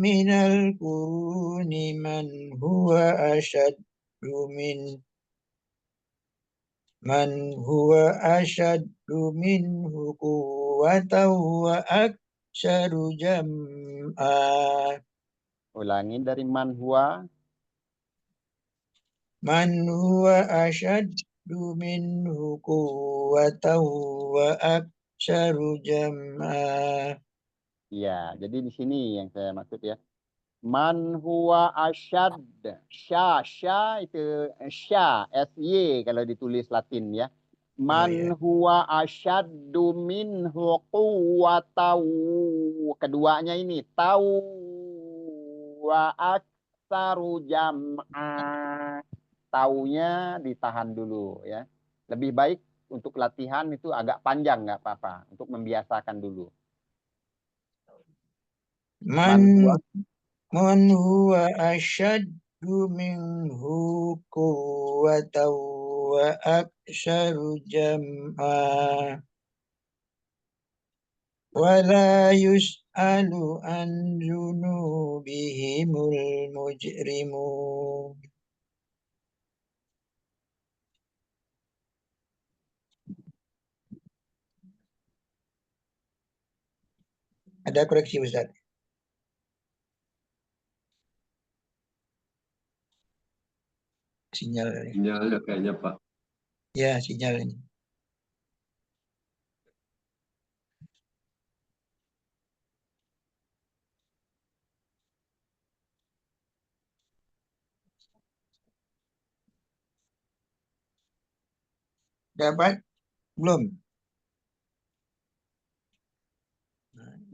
من القرون من هو أشد منه قوة وأكثر جمعا. Ulangi dari man huwa. من هو أشد منه قوة وأكثر جمعا. Iya, jadi di sini yang saya maksud ya. Man huwa asyad. Sya itu sya, sy kalau ditulis Latin ya. Man Ya. huwa asyaddu minhu quwwatan. Keduanya ini tau wa aksaru jam'a. Taunya ditahan dulu ya. Lebih baik untuk latihan itu agak panjang nggak apa-apa untuk membiasakan dulu. Man huwa من هو أشد منه قوة وأكثر جمعا ولا يسأل عن ذنوبهم المجرمون. Ada koreksi Ustaz? Sinyal ini. Sinyalnya kayaknya Pak. Ya, sinyal ini. Dapat? Belum?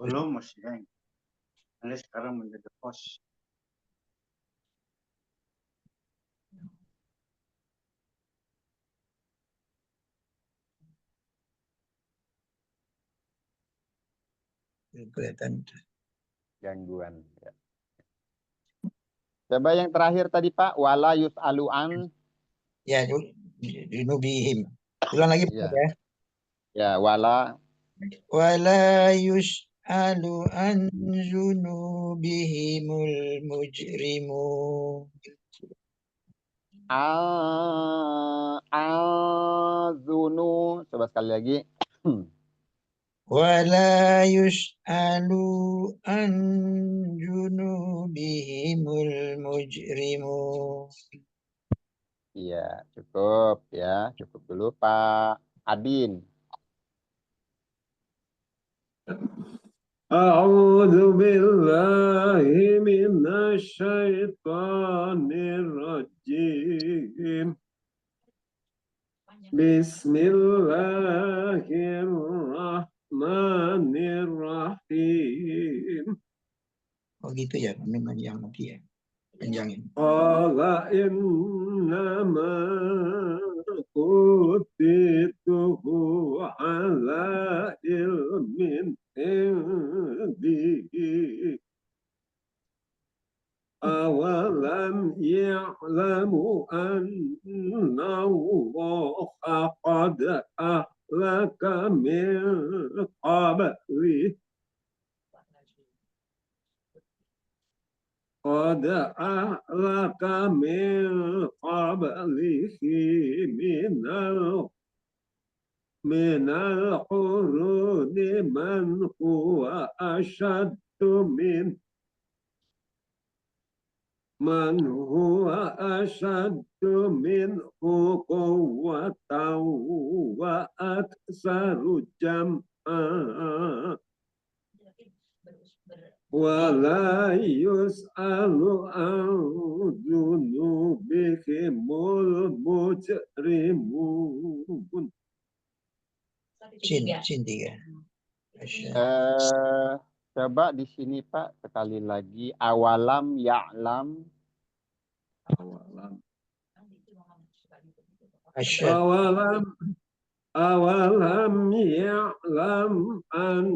Belum masih ya. Ini sekarang menjadi host. Belum kelihatan. gangguan ya. Coba yang terakhir tadi Pak, wala yus'alu an. Ya, junubihim. Ulang lagi Pak Ya. ya. Ya, wala ولا يسأل عن ذنوبهم المجرمون. azunu. Coba sekali lagi. Wala yus'alu an junubihimul mujrimu. Iya, cukup ya. Cukup dulu Pak Adin. أعوذ بالله من الشيطان الرجيم بسم الله الرحمن الرحيم Oh gitu ya, memang yang ya. Panjangin. قال إنما أوتيته على علم عندي أولم يعلموا أن الله قد أهلك من قبله قد أهلك من قبله من القرون من هو أشد منه قوة وأكثر جمعا ولا يسأل عن ذنوبهم المجرمون. Sin 3. Coba di sini Pak sekali lagi awalam ya'lam. أولم يعلم أن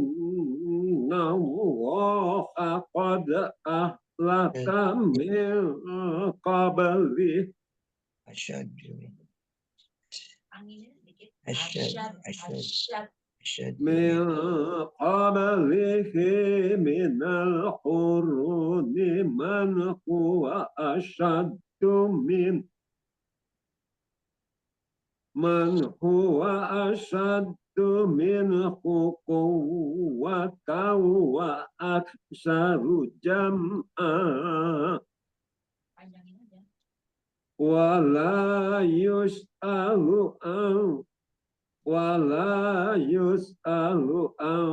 الله قد أهلك من قبله Asyad. من قبله من القرون من هو أشد منه قوة وأكثر جمعا ولا يسأل عن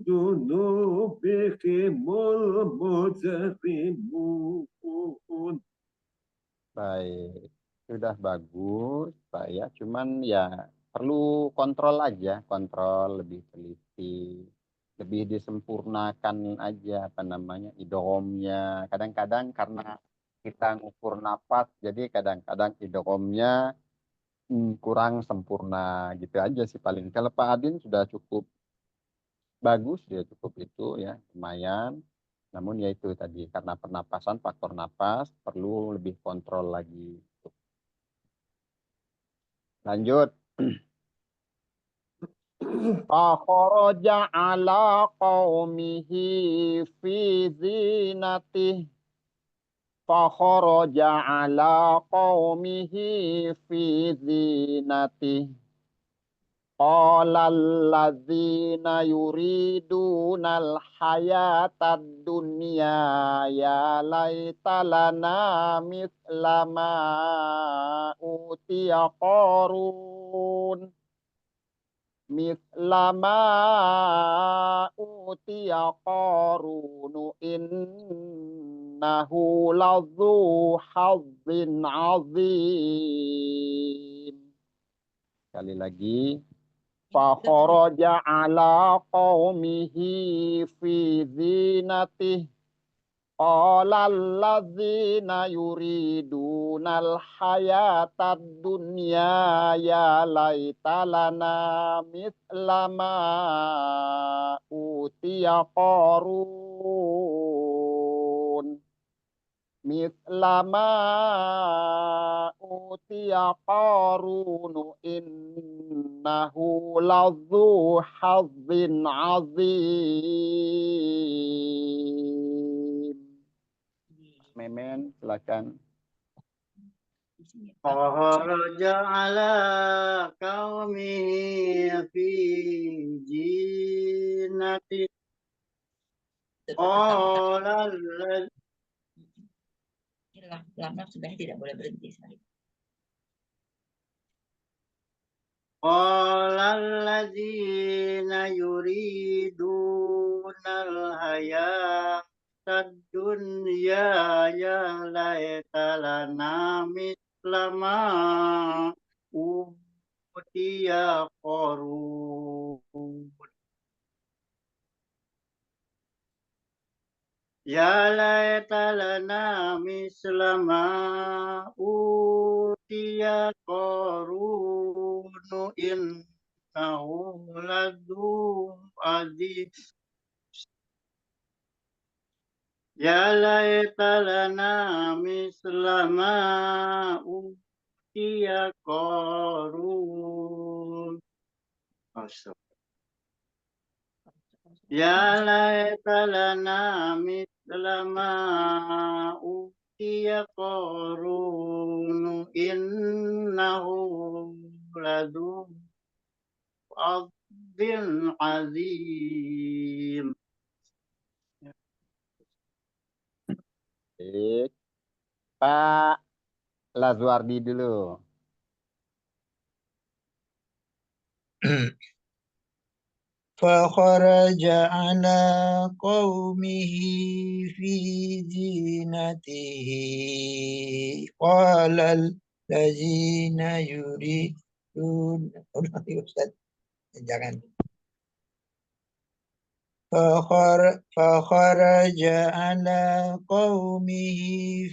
ذنوبهم المجرمون. Baik, sudah bagus Pak ya. Cuman ya perlu kontrol aja, kontrol lebih teliti, lebih disempurnakan aja apa namanya idghamnya. Kadang-kadang karena kita ngukur napas, jadi kadang-kadang idghamnya kurang sempurna gitu aja sih paling. Kalau Pak Adin sudah cukup bagus, ya cukup itu ya lumayan. Namun ya itu tadi karena pernapasan, faktor napas perlu lebih kontrol lagi. Lanjut. Fakharaja ala qaumihi fi zinatih. Fakharaja ala qaumihi fi zinatih. Qala alladzina yuriduna al-hayata dunya ya laita lana mithla ma utiya Qarun mithla ma utiya Qarun innahu ladzu hazzin azim. Sekali lagi. Fakharaja ala qaumihi fi zinatih. Qala alladzina yuriduna al-hayata dunya ya laita lana mithla ma utiya Qarun. Mithla ma utiya Qarun innahu ladzu hazzin azim. Memen, silakan. خرج على قومه في زينته قال الذي Lama sudah tidak boleh berhenti sekali. قال الذين يريدون الحياة الدنيا يا ليت لنا مثل ما أوتي قارون يا ليت لنا مثل ما أوتي قارون إنه لذو عزيز يا ليت لنا مثل ما أوتي قارون يا ليت لنا مثل ما أوتي قارون إنه لذو حظ عظيم. Baik. Pak Lazuardi dulu. فخرج على قومه في زينته قال الذين يريدون jangan فخرج على قومه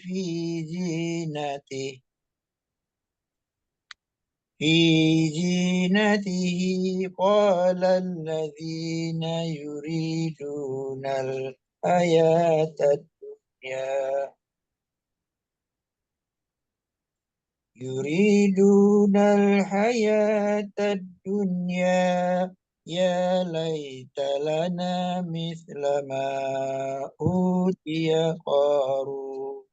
في زينته قال الذين يريدون الحياة الدنيا يا ليت لنا مثل ما أوتي قارون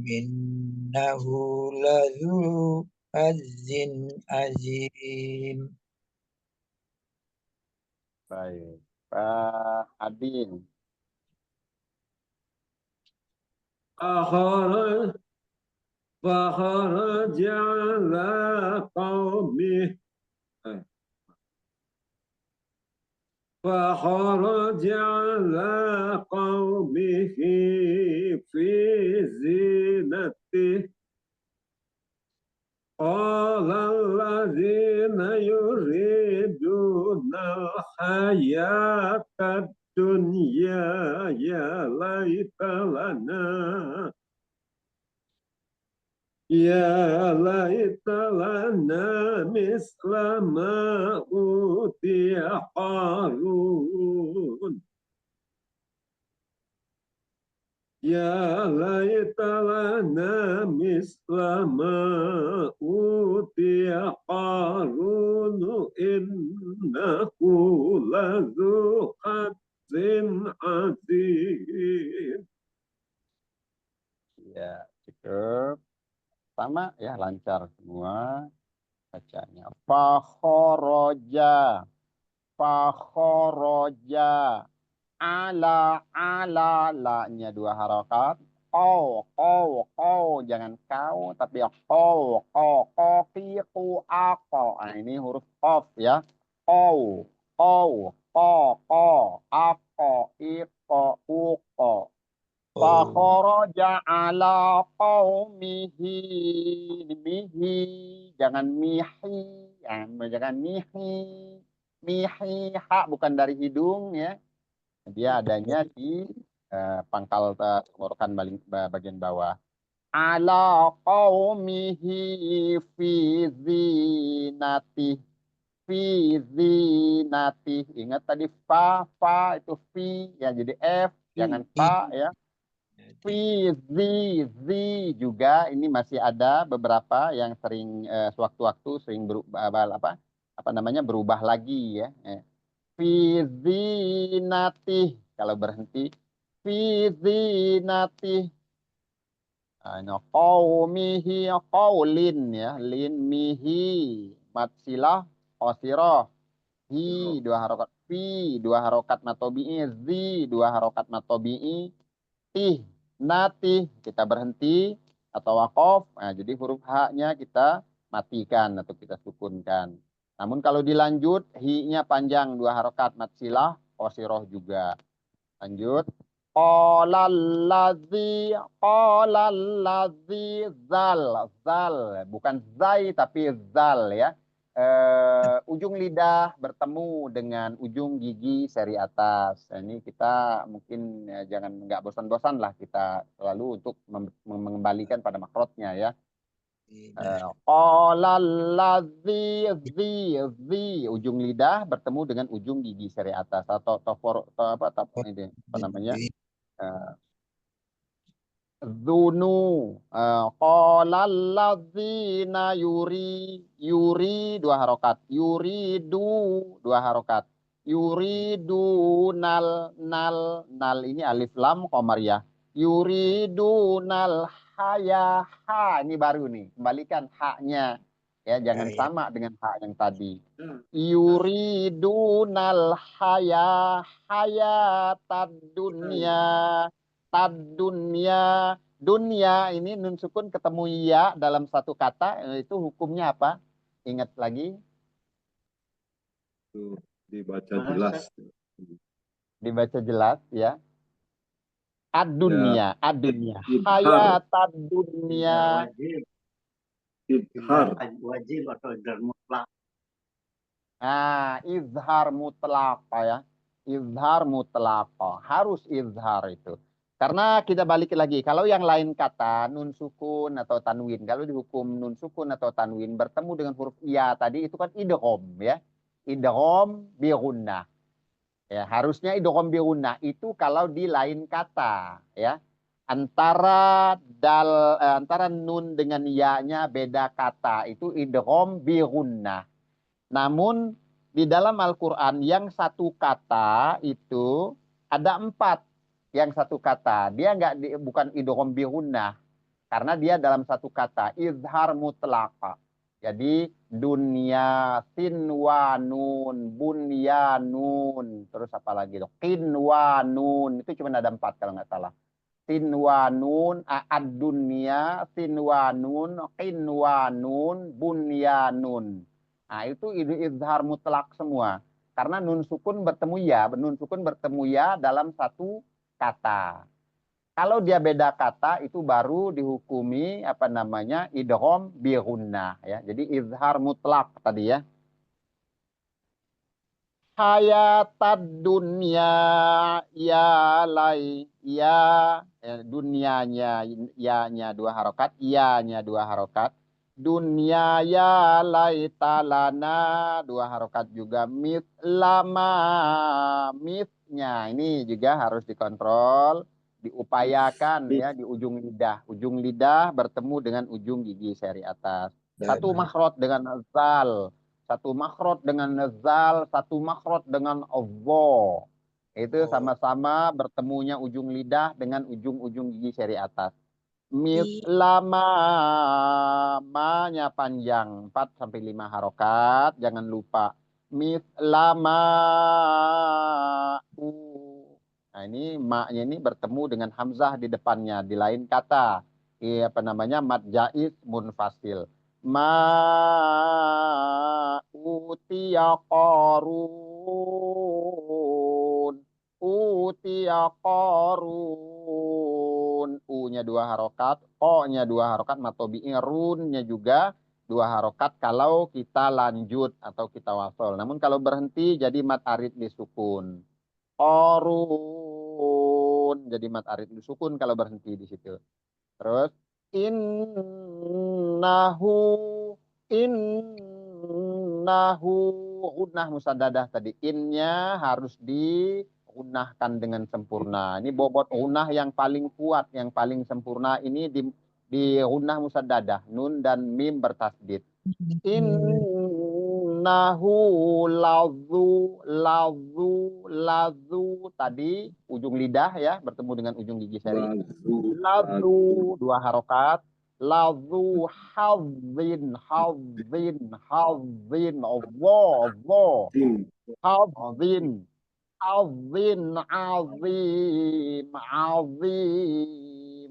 إنه لذو حظ عظيم. Baik. Pak Adin. فخرج على قومه فخرج على قومه في زينته قال الذين يريدون الحياة الدنيا يا ليت لنا مثل ما أوتي قارون يا ليت لنا مثل ما أوتي قارون إنه لذو حظ عظيم. Ya, cukup. Sama ya, lancar semua bacanya. Fakhoroja. Ala la-nya 2 harokat. Jangan kau, tapi kiku, ako. Nah, ini huruf qaf ya. Ko, ako, iko, uko. Fakharaja ala qaumihi. Mihi, jangan mihi. Jangan mihi. Mihi, ha bukan dari hidung ya. Dia adanya di pangkal tenggorokan bagian bawah. Ala qaumihi fi zinati. Ingat tadi fa itu fi ya, jadi f jangan fa ya. Fi juga ini masih ada beberapa yang sering sewaktu-waktu sering berubah berubah lagi ya. Fi zinatih. Kalau berhenti. Fi zinatih. Qaumihi qaulin ya. Lin mihi. Mat silah. Qasiroh. Hi dua harokat. Fi dua harokat matobi'i. Zi dua harokat matobi'i. Tih. Natih. Kita berhenti. Atau wakof. Nah, jadi huruf H-nya kita matikan atau kita sukunkan. Namun kalau dilanjut, hi-nya panjang, dua harokat, matsilah, qasiroh juga. Lanjut. Qalallazi zal. Bukan zai, tapi zal ya. Ujung lidah bertemu dengan ujung gigi seri atas. Nah, ini kita mungkin ya, jangan nggak bosan-bosan lah kita selalu untuk mengembalikan pada makrotnya ya. Zi ujung lidah bertemu dengan ujung gigi seri atas atau ini apa namanya? Zunu qalalladzina yuri dua harokat, dua harokat, nal ini alif lam qamariyah, yuridunal ha ini baru nih, kembalikan haknya ya, jangan sama dengan hak yang tadi. Yuridunal hayatad dunia. Dunia ini nun sukun ketemu ya dalam satu kata, itu hukumnya apa? Ingat lagi? Itu dibaca jelas. Dibaca jelas ya. Ad-dunia. Idhar. Hayatad dunia. Idhar. Wajib atau idhar mutlak. Izhar mutlaq ya. Izhar mutlaq. Harus izhar itu. Karena kita balik lagi, kalau yang lain kata nun sukun atau tanwin, kalau dihukum nun sukun atau tanwin bertemu dengan huruf iya tadi itu kan idgham ya. Idgham bi gunnah. Ya, harusnya idgham bi gunnah itu kalau di lain kata ya. Antara nun dengan ya-nya beda kata itu idgham bi gunnah. Namun di dalam Al-Quran yang satu kata itu ada 4. Yang satu kata dia bukan idgham bi gunnah karena dia dalam satu kata izhar mutlaqa. Jadi dunia, sinwanun, bunyanun, terus apa lagi dong? Qinwanun, itu cuma ada 4 kalau nggak salah. Sinwanun, ad-dunya, sinwanun, qinwanun, bunyanun. Nah, itu izhar mutlak semua. Karena nun sukun bertemu ya dalam satu kata. Kalau dia beda kata itu baru dihukumi apa namanya idgham bi gunnah ya. Jadi izhar mutlak tadi ya. Hayatad dunya dunianya ya-nya 2 harokat, ya-nya 2 harokat. Dunia ya laitalana 2 harokat juga. Misnya ini juga harus dikontrol, diupayakan ya di ujung lidah. Ujung lidah bertemu dengan ujung gigi seri atas. Satu makhraj dengan zal, satu makhraj dengan nazal, satu makhraj dengan dha. Itu sama-sama bertemunya ujung lidah dengan ujung-ujung gigi seri atas. Mislama ma-nya panjang 4 sampai 5 harokat, jangan lupa. Mislama Nah, ini ma-nya ini bertemu dengan hamzah di depannya di lain kata. Apa namanya? Mad jaiz munfasil. Ma utiya qarun. Utiya qarun. U-nya 2 harokat, O-nya 2 harokat, matobi'i run-nya juga 2 harokat kalau kita lanjut atau kita wasol. Namun kalau berhenti jadi mat arid disukun. Qarun jadi mat arid disukun kalau berhenti di situ. Terus innahu gunnah musaddadah tadi. In-nya harus digunnahkan dengan sempurna. Ini bobot gunnah yang paling kuat, yang paling sempurna ini di gunnah musaddadah. Nun dan mim bertasdid. innahu lazu tadi ujung lidah ya bertemu dengan ujung gigi seri. Lazu dua harokat. Lazu hazin Allah hazin azim.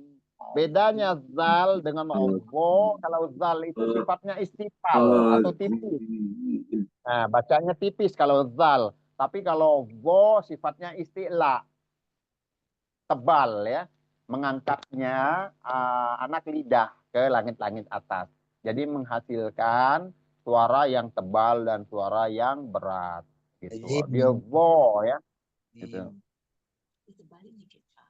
Bedanya zal dengan Allah, kalau zal itu sifatnya istifal atau tipis. Nah, bacanya tipis kalau zal. Tapi kalau Allah sifatnya isti'la, tebal ya. Mengangkatnya anak lidah ke langit-langit atas. Jadi menghasilkan suara yang tebal dan suara yang berat. Gitu. Dia vo ya. Gitu. Ditebalin dikit, Pak.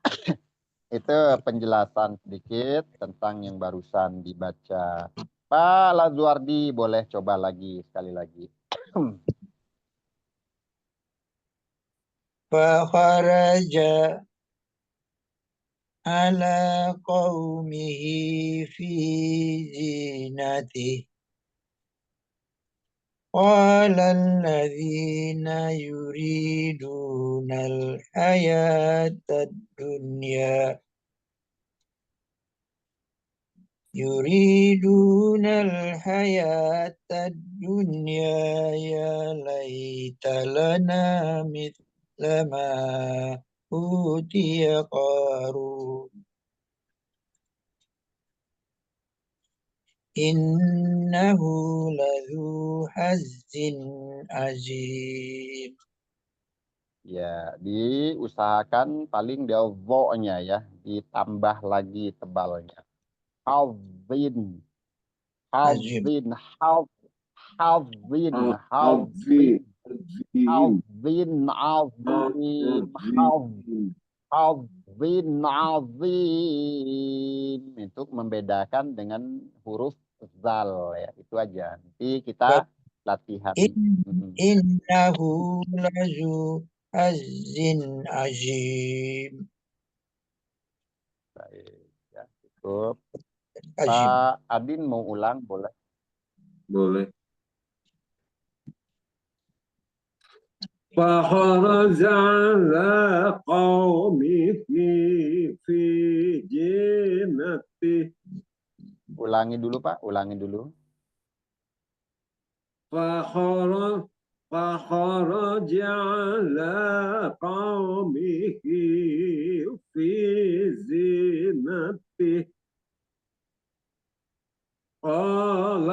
Itu penjelasan sedikit tentang yang barusan dibaca. Pak Lazuardi boleh coba lagi sekali lagi. Fakharaja ala qaumihi fi zinatih. Qala alladhina yuriduna al-hayata ad-dunya يريدون الحياة الدنيا يا ليت لنا مثل ما أوتي قارون إنه لذو حظ عظيم. Ya, diusahakan paling dia vo-nya ya, ditambah lagi tebalnya. Hazin, hazin, hazin, hazin, hazin, azim, hazin, azim. Itu membedakan dengan huruf zal ya, itu aja. Nanti kita latihan. Innahu lazu hazzin azim. Baik, ya, cukup. Azim. Pak Adin mau ulang boleh? Boleh. فخرج على قومه في جنته. Ulangi dulu Pak, ulangi dulu. فخرج على قومه في زينته. قال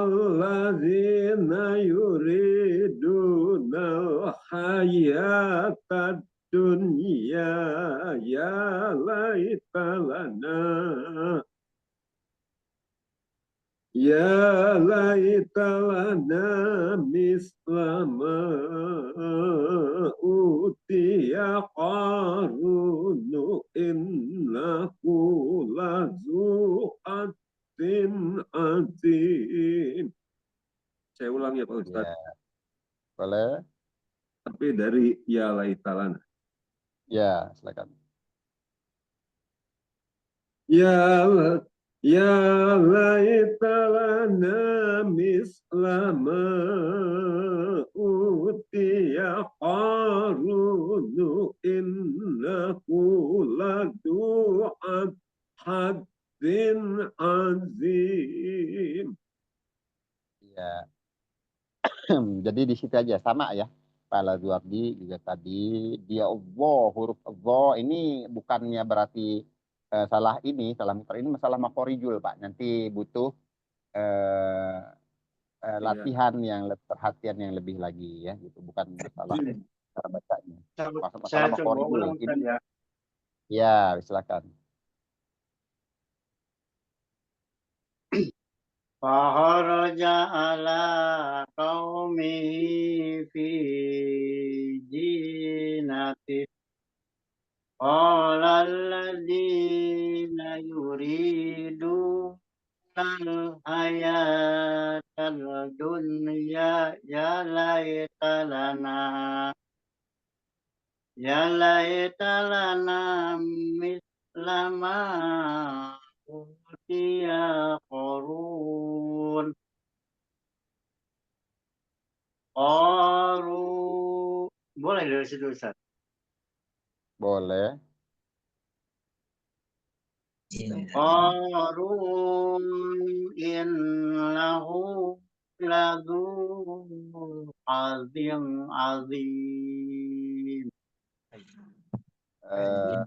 الذين يريدون الحياة الدنيا يا ليت لنا مثل ما أوتي قارون إنه لذو حظ azim. Saya ulang ya Pak Ustaz. Ya, boleh? Tapi dari ya laitalana. Ya, silakan. Ya laitalana mislama utiya qarunu innahu ladu haddin azim. Ya. Jadi di situ aja sama ya. Pak Lazuardi juga tadi dia Allah, huruf Allah ini bukannya berarti salah muter ini masalah makorijul Pak. Nanti butuh latihan yang perhatian yang lebih lagi ya gitu, bukan masalah cara bacanya. Masalah Saya coba makorijul ulang ini. ya. Ya, silakan. Faharaja ala qaumihi fi jinati. Qala alladhina yuridu al-hayatal dunya ya laita lana mislama utiya qarun dari situ Ustaz. Boleh. Qarun innahu ladu azim.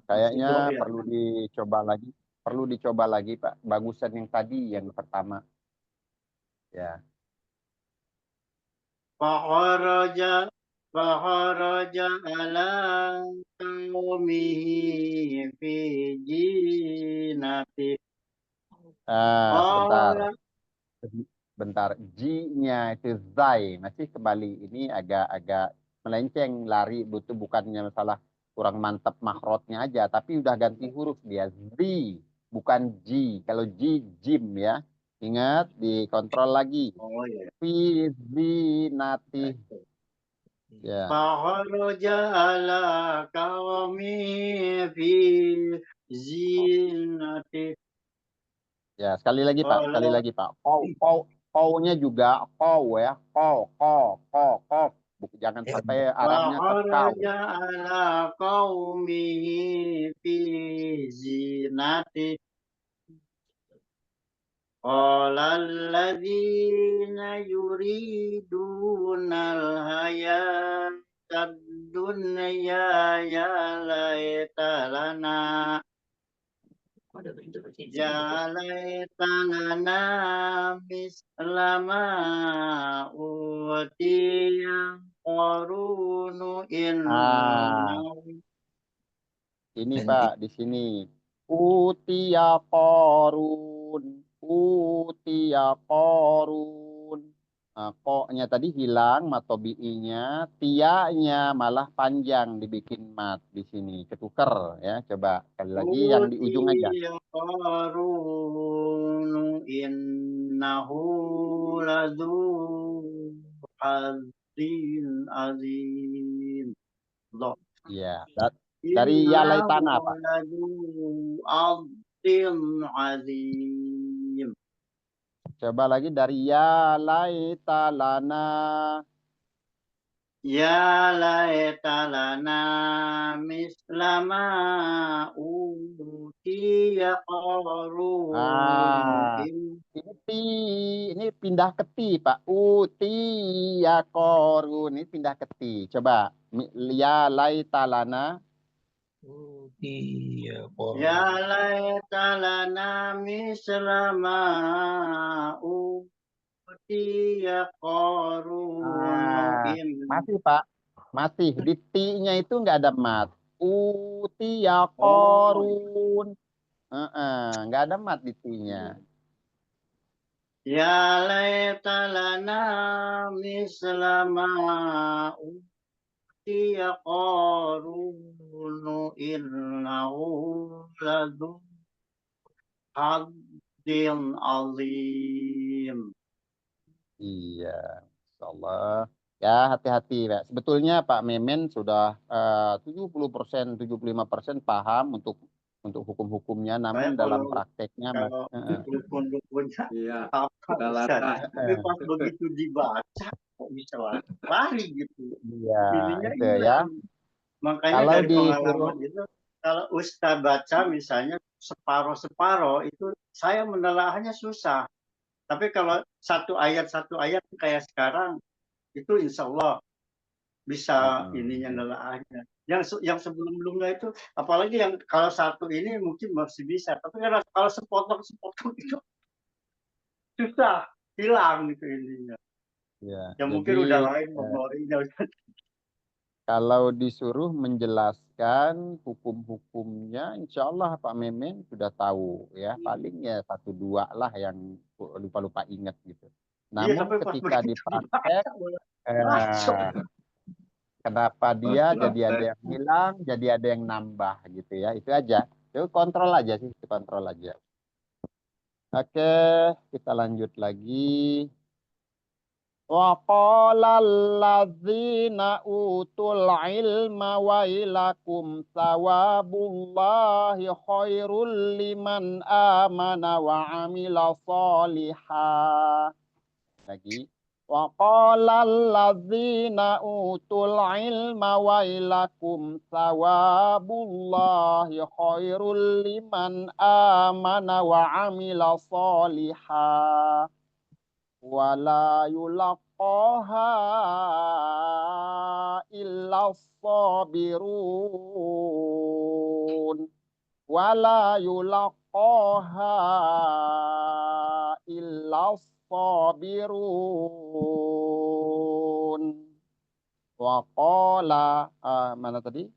Kayaknya Itu ya. perlu dicoba lagi Pak. Bagusan yang tadi, yang pertama. Ya. Fakharaja ala qaumihi fi jinati. Sebentar. Qala Bentar. J-nya itu zai. Masih kembali. Ini agak melenceng, lari. Bukannya masalah kurang mantap makrotnya aja. Tapi udah ganti huruf dia. Z. Bukan G. Kalau G, Jim ya. Ingat, dikontrol lagi. oh ya. Fi zinati. Ya. Fakharaja ala qaumihi fi zinati. Ya, sekali lagi Pak. Sekali Qala lagi Pak. Kau-nya juga kau ya. Kau. Jangan sampai Arabnya ke kau. fakharaja ala qaumihi fi zinati. Qala alladhina yuriduna al-hayata dunya ya laita lana mislama utiya qarunu innahu. Ini Pak, di sini. Utia korun. Nah, koknya tadi hilang, matobi'inya. Tianya malah panjang, dibikin mat di sini. Ketuker ya. Coba sekali lagi yang di ujung aja. Utiya qarunu innahu ladu hazin azim. Allah. Iya. Dari Yalai Tanah Pak. Ladu azim azim. Coba lagi dari Yalai Talana. Ya laita lana mislama utiya qarun. Ini pindah ke ti Pak. Utiya korun. Ini pindah ke ti. Coba. Ya laita lana. Ya laita lana mislama utiya qarun. Masih Pak. Masih. Di ti-nya itu nggak ada mat. Utiya korun. Nggak ada mat di ti-nya. Ya laita lana mislama utiya qarun innahu ladu haddin azim. Iya, insyaallah. Ya, hati-hati, Pak. Sebetulnya Pak Memen sudah 70%, 75% paham untuk hukum-hukumnya, namun Saya dalam prakteknya kalau dukun-dukunnya Iya, apa salah Ustaz? sah. Tapi pas begitu dibaca kok bisa lari gitu. Iya, Ininya itu ya. hilang. Makanya Kalau dari disuruh pengalaman itu, kalau Ustaz baca misalnya separoh-separoh, itu saya menelaahnya susah. Tapi kalau satu ayat kayak sekarang, itu insya Allah bisa ininya nelaahnya. Yang sebelum-sebelumnya itu, apalagi yang kalau satu ini mungkin masih bisa. Tapi kalau sepotong-sepotong itu susah, hilang gitu ininya. ya, Ya mungkin jadi udah lain memorinya. kalau disuruh menjelaskan hukum-hukumnya, insya Allah Pak Memen sudah tahu ya. Paling ya 1-2 lah yang lupa-lupa ingat gitu. Iya, Namun tapi pas ketika begitu dipraktek, langsung. kenapa dia jadi ada yang hilang, jadi ada yang nambah gitu ya. Itu aja. Itu kontrol aja sih, kontrol aja. Oke, kita lanjut lagi. Wa qala alladzina utul ilma wailakum sawabullahi khairul liman amana wa amila salihah. Lagi. Wa qala alladzina utul ilma wailakum sawabullahi khairul liman amana wa amila salihah wala yulaqaha illa sabirun wala yulaqaha illa sabirun wa qala mana tadi.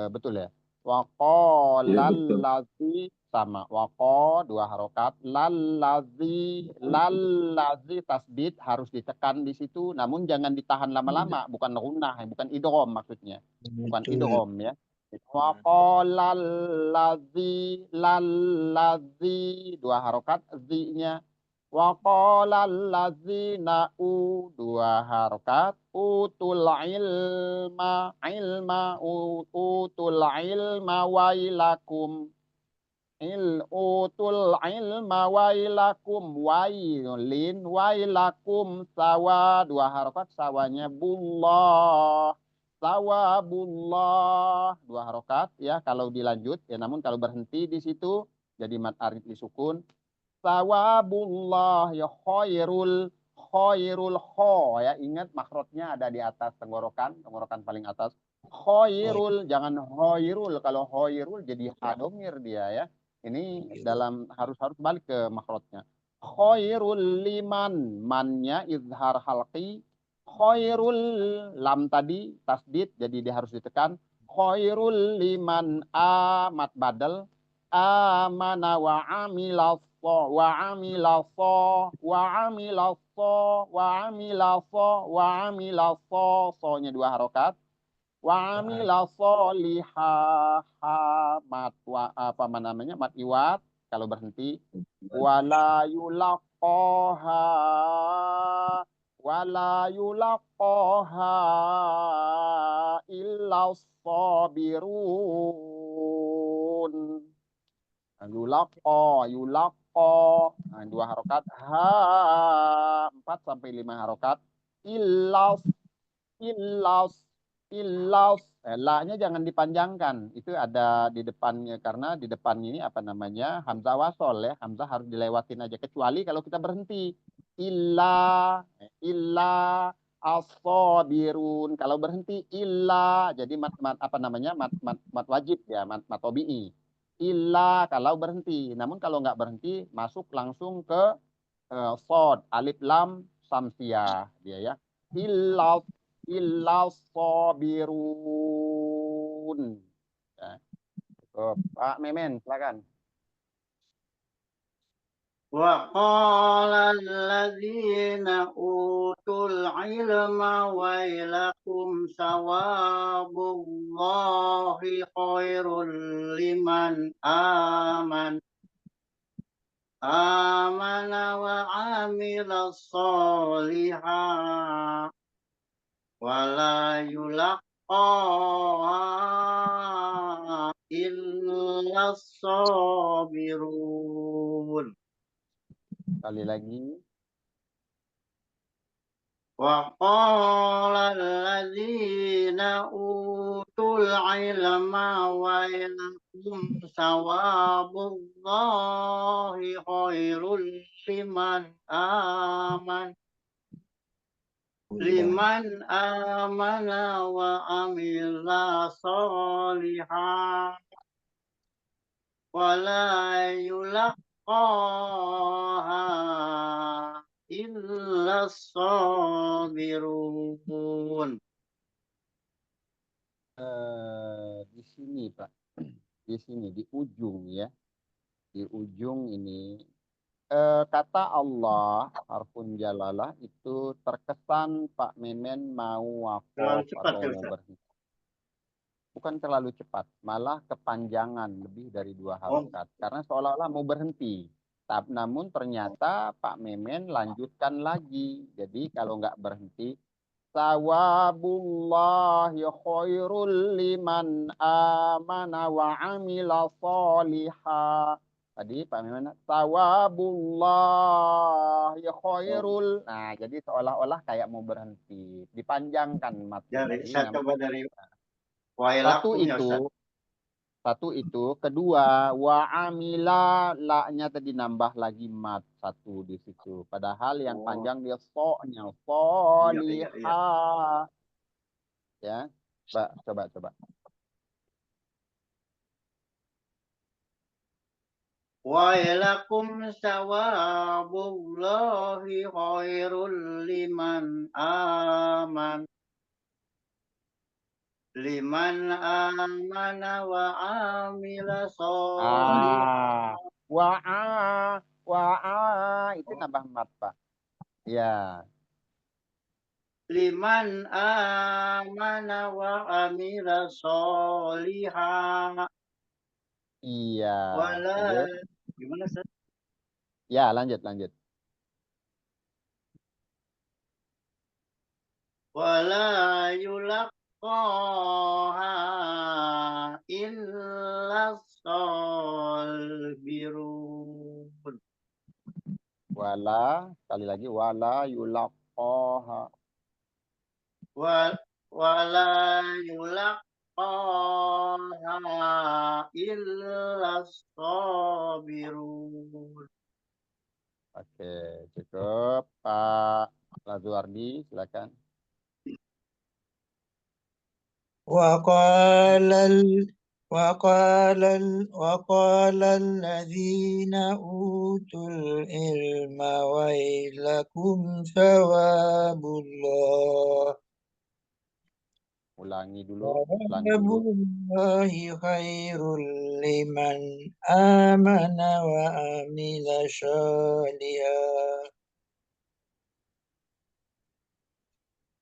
Betul ya. Wa Ya, qala betul. allazi sama wa qa dua harokat lallazi tasbit harus ditekan di situ namun jangan ditahan lama-lama bukan gunnah bukan idgham maksudnya bukan Betul. idgham ya. Wa qala lallazi dua harokat zi-nya. Wa qala allazina dua harokat utul utul ilma wailakum utul ilma wailakum wailakum sawa dua harokat sawanya sawabullah dua harokat ya kalau dilanjut ya namun kalau berhenti di situ jadi mat arid disukun sawabullah ya khairul kho ya ingat makrotnya ada di atas tenggorokan paling atas khairul jangan khairul kalau khairul jadi hadomir dia ya ini dalam harus balik ke makrotnya khairul liman mannya izhar halqi khairul lam tadi tasdid jadi dia harus ditekan khairul liman amat badal amana wa amila wa amila wa amila wa amila wa amila nya dua harokat wa amila solihah mat wa apa namanya mat iwat kalau berhenti wala yulaqaha illa sabirun. Yulaqo nah, dua harokat ha 4 sampai 5 harokat illas illas illas la-nya jangan dipanjangkan itu ada di depannya karena di depan ini apa namanya hamzah wasol ya hamzah harus dilewatin aja kecuali kalau kita berhenti illa as-sabirun kalau berhenti illa jadi mat apa namanya mat wajib ya mat tobi'i illa kalau berhenti. Namun kalau nggak berhenti, masuk langsung ke sod, alif lam samsiah dia ya. Illa illa sabirun. Ya. Pak Memen, silakan. وقال الذين أوتوا العلم ويلكم ثواب الله خير لمن آمن وعمل صالحا ولا يلقاها إلا الصابرون. Sekali lagi. وقال الذين أوتوا العلم ويلكم ثواب الله خير لمن آمن وعمل صالحا ولا يلقاها إلا الصابرون. Di sini Pak, di sini di ujung ya, di ujung ini kata Allah harfun jalalah itu terkesan Pak Memen mau Terlalu wakof cepat atau ya mau Ustaz? berhenti. Bukan terlalu cepat, malah kepanjangan lebih dari 2 harokat. Karena seolah-olah mau berhenti. Namun ternyata Pak Memen lanjutkan lagi. Jadi kalau nggak berhenti, sawabullahi khairul liman amana wa amila salihah Tadi Pak Mimana, tawabullah ya khairul. Nah, jadi seolah-olah kayak mau berhenti. Dipanjangkan matnya Dari tadi. saya coba dari Satu wailakum ya Ustaz. itu, kedua wa amila la-nya tadi nambah lagi mat satu di situ. Padahal yang Oh, panjang dia so-nya iya. solihah. Ya. Mbak, coba. Wailakum sawabullahi khairul liman amana wa amila sholih. Ah, wa'a, itu nambah mat, Pak. Ya, Liman amana wa amila sholihah. iya. Wala Lanjut. gimana Ustaz? Ya, lanjut. Wala yulaqaha illa sabirun. Sekali lagi wala yulaqaha. Wala yulaqaha illa sabirun. Oke, cukup. Pak Lazuardi, silakan. وقال وقال الذين أوتوا العلم ويلكم ثواب الله Ulangi ثواب الله خير لمن آمن وعمل صالحا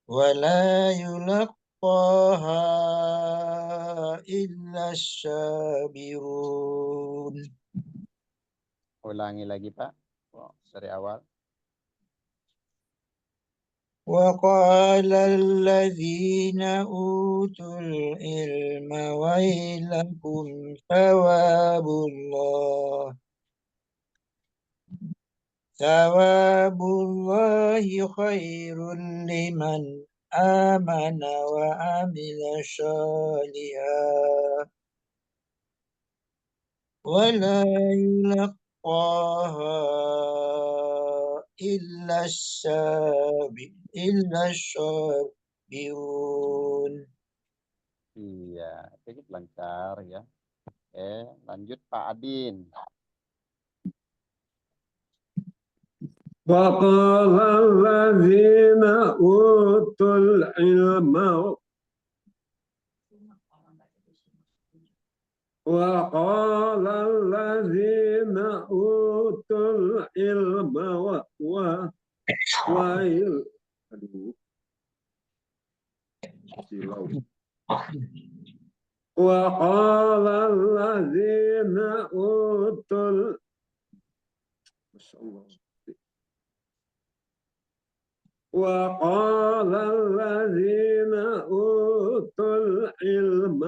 ولا يلقاها إلا الصابرون. Ulangi lagi, Pak. Dari awal. وقال الذين أوتوا العلم ويلكم ثواب الله خير لمن آمن وعمل صالحا ولا يلقاها إلا الصابرون. Iya, sedikit lancar ya. Lanjut Pak Adin. وقال الذين أوتوا العلم وقال الذين أوتوا العلم وقال الذين أوتوا وقال الذين أوتوا العلم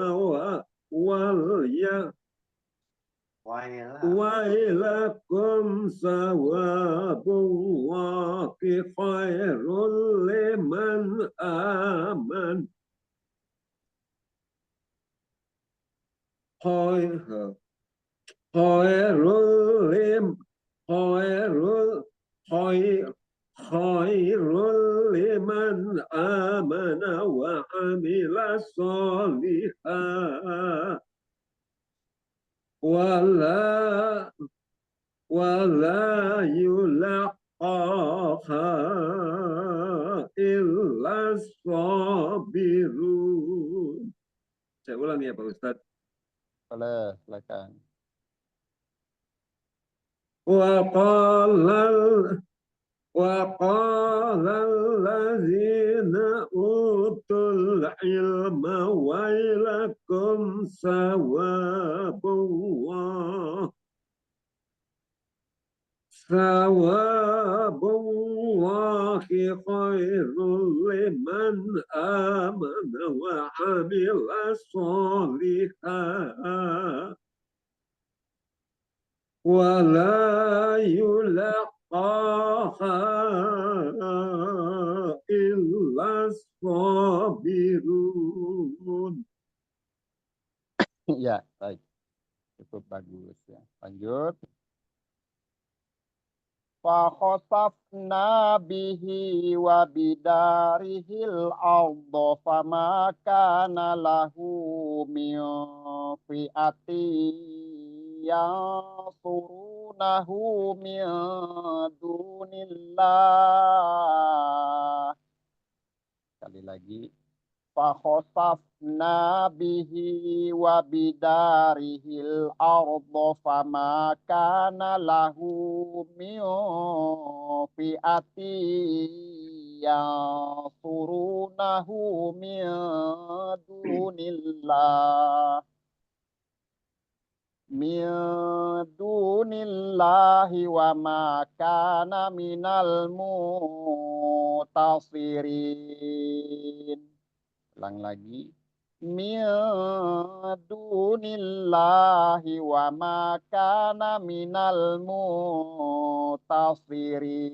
ويلكم ثواب الله خير لمن آمن خير لمن آمن وعمل صالحا ولا يلقاها إلا الصابرون. Saya ulang ya Pak Ustadz. Boleh, silakan. وقال الذين أوتوا العلم ويلكم ثواب الله خير لمن آمن وعمل صالحا ولا يلقاها إلا الصابرون. Ya, baik. Cukup bagus ya. Lanjut. Fakhosafna bihi wa bidarihil arda fama kana lahu min fi'ati yansurunahu min dunillah. Sekali lagi. Fakhosafna bihi wa bidarihil arda fama kana lahu min fi'ati yansurunahu min dunillah wa ma kana minal mutasirin. Ulang lagi. Min dunillahi wa ma kana minal mutasirin.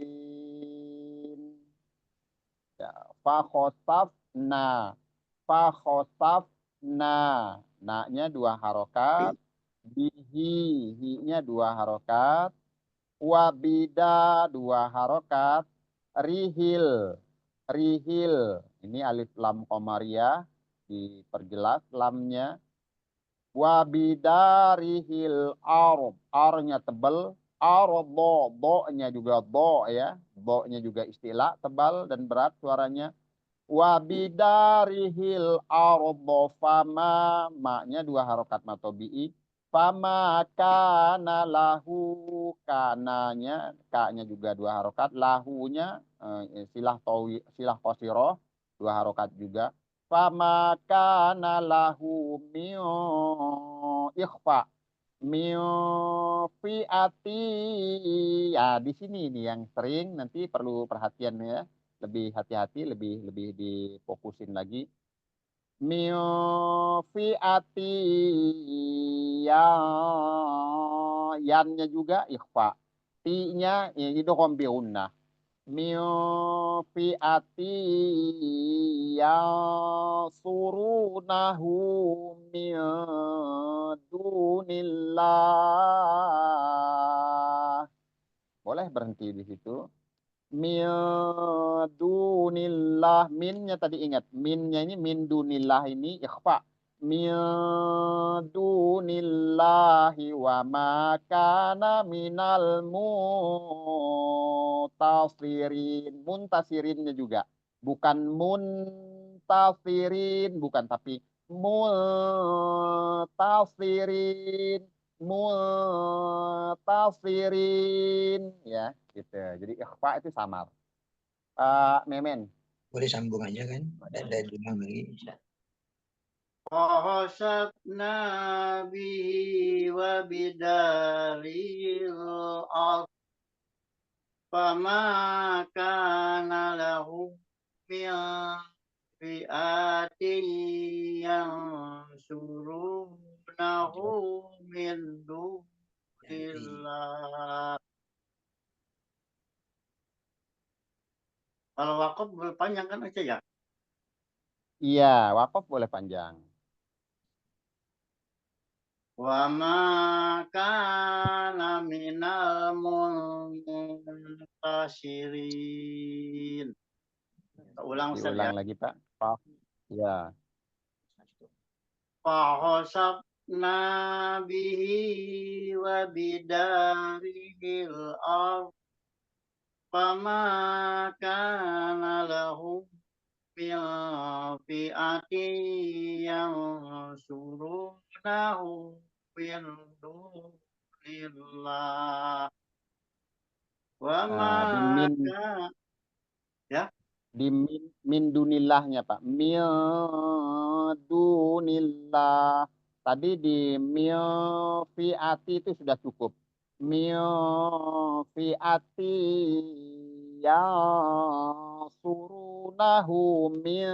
Ya, fakhosafna. Fakhosafna. Na-nya 2 harokat. Bihi. Hi-nya 2 harokat. Wabida 2 harokat. Rihil. Rihil. Ini alif lam qamariyah, diperjelas lamnya. Wabidarihil arb, ar-nya tebal, ardo, do-nya juga do ya, do-nya juga istilah tebal dan berat suaranya. Wabidarihil ardo fama, ma-nya 2 harokat matobi'i. Fama kana lahu, kananya, ka-nya juga 2 harokat, lahunya silah qasiroh 2 harokat juga. Fama kana lahu min ikhfa min fi'ati. Ya, di sini nih yang sering nanti perlu perhatian ya. Lebih hati-hati, lebih difokusin lagi. Min fi'ati, yannya juga ikhfa. Ti-nya idgham bi gunnah. Min fi'ati yansurunahu min dunillah. Boleh berhenti di situ. Min dunillah, minnya tadi ingat, minnya ini min dunillah ini ikhfa. Min dunillahi wa ma kana minal muntasirin. Muntasirinnya juga bukan muntasirin, bukan, tapi muntasirin, muntasirin ya. Gitu. Jadi ikhfa itu samar. Pak Memen. Boleh sambung aja kan? Ada diulang lagi. Fakhosafna bihi wa bidarihil ard fama kana lahu min fi'atin yansurunahu min dunillah. Kalau wakaf boleh panjang kan aja ya? Iya, wakaf boleh panjang. Wa ma kana minal muntasirin. Ulang Ustaz ya. Diulang lagi Pak. Ya. Fakhosafna bihi wa bidarihil ard fama kana lahu min fi'atin yansurunahu min dunillah wa ma Di kana ya. di min dunillahnya Pak. Min dunillah. Tadi di min fi'ati itu sudah cukup. Min fi'ati yansurunahu min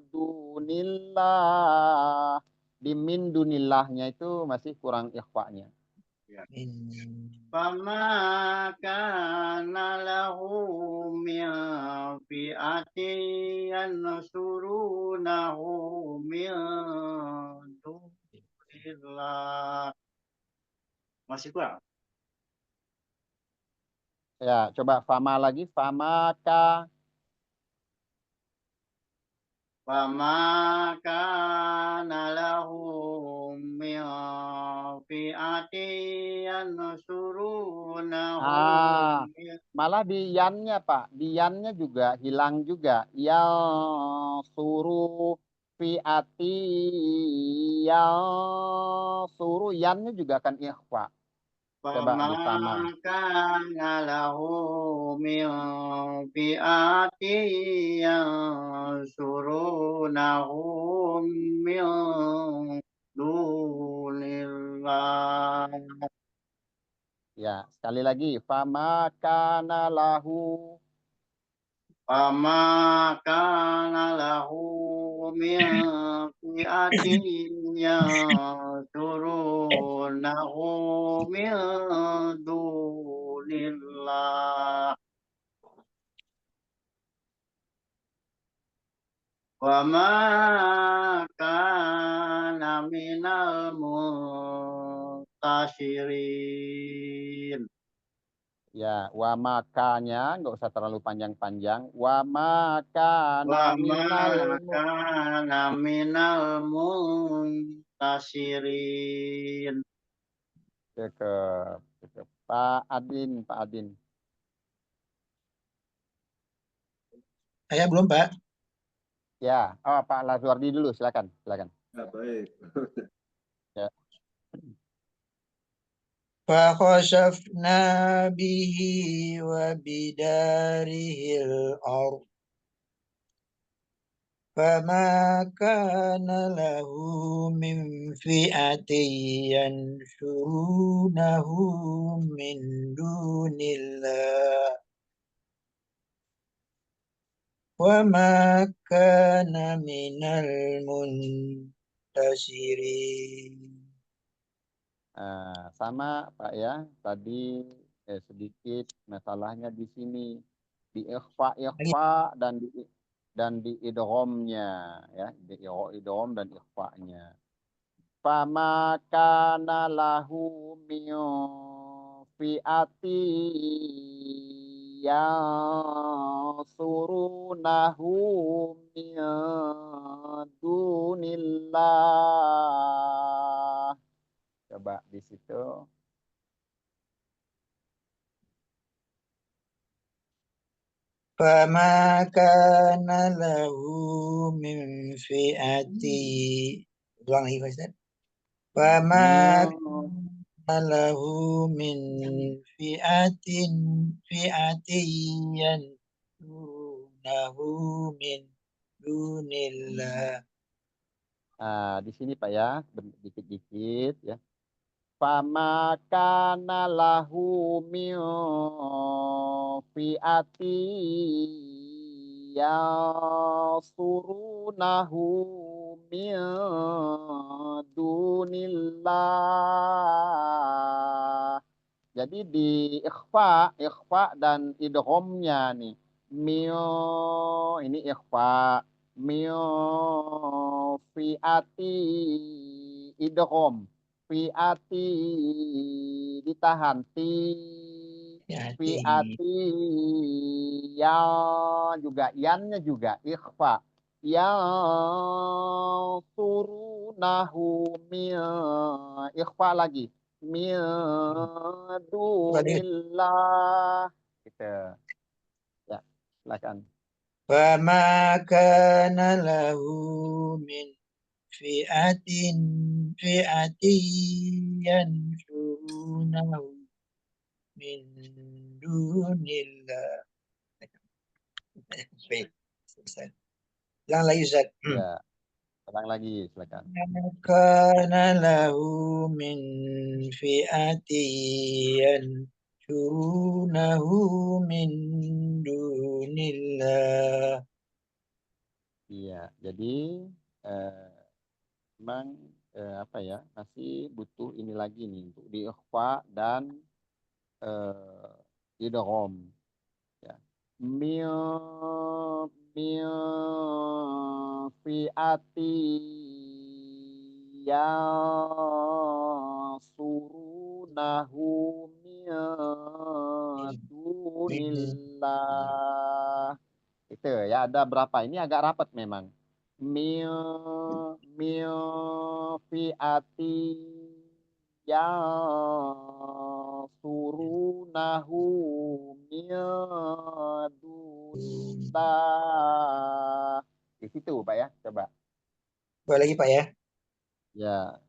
dunillah. Di min dunillahnya itu masih kurang ikhfa'nya. Fama kana lahu min fi'atin yansurunahu min dunillah. Masih kurang? Ya, coba fama lagi. Fama ka. Fama kana lahum min fi'atin yansurunahu Ah, min malah di yannya Pak. Di yannya juga hilang juga. Yang suruh fiati yang suruh yannya juga akan ikhfa. Coba fama di fama. kana lahu min fi'atin yansurunahu min dunillah. Ya, sekali lagi. Fama kana lahu. Fama kana lahu min fi'atin yansurunahu min dunillah. Wa ma kana minal muntasirin. Ya, wa makanya nggak usah terlalu panjang-panjang. Wa Wa makana ma minal kana minal muntasirin. cakep, cakep. Pak Adin, Pak Adin. Saya belum, Pak. Ya, oh Pak Lazuardi dulu, silakan, silakan. Ya, baik. Ya. فخسفنا به وبداره الأرض فما كان له من فئة ينصرونه من دون الله وما كان من المنتصرين. Sama Pak ya, tadi sedikit masalahnya di sini di ikhfa dan di idghamnya ya, di idgham dan ikhfa'nya. Fama kana lahu min fi'ati yansurunahu min dunillah. Coba di situ. فما كان له من فئة ulang lagi Pak Ustaz. فما كان له من فئة ينصرونه من دون الله. Di sini Pak ya, dikit-dikit ya. Fama kana lahu min fi'ati yansurunahu min dunillah. Jadi di ikhfa dan idghamnya nih. Ini ikhfa. Fi'ati idgham. Fi'ati ditahan. Fi'ati yang juga yannya juga ikhfa. Yang surunahu min ikhfa lagi. Min dunillah gitu ya, silakan. فما كان له من فئة ينصرونه من دون الله. Baik, selesai. Ulang lagi Ustaz. Ya, ulang lagi silakan. Kana lahu min fi'ati yansurunahu min dunillah. Iya, jadi memang apa ya, masih butuh ini lagi nih untuk di ikhfa dan idgham ya. Min min fi'ati yansurunahu min dunillah. Itu ya, ada berapa? Ini agak rapat memang. Min min fi'ati yansurunahu min dunillah. Di situ Pak ya, coba. Boleh lagi Pak ya. Ya,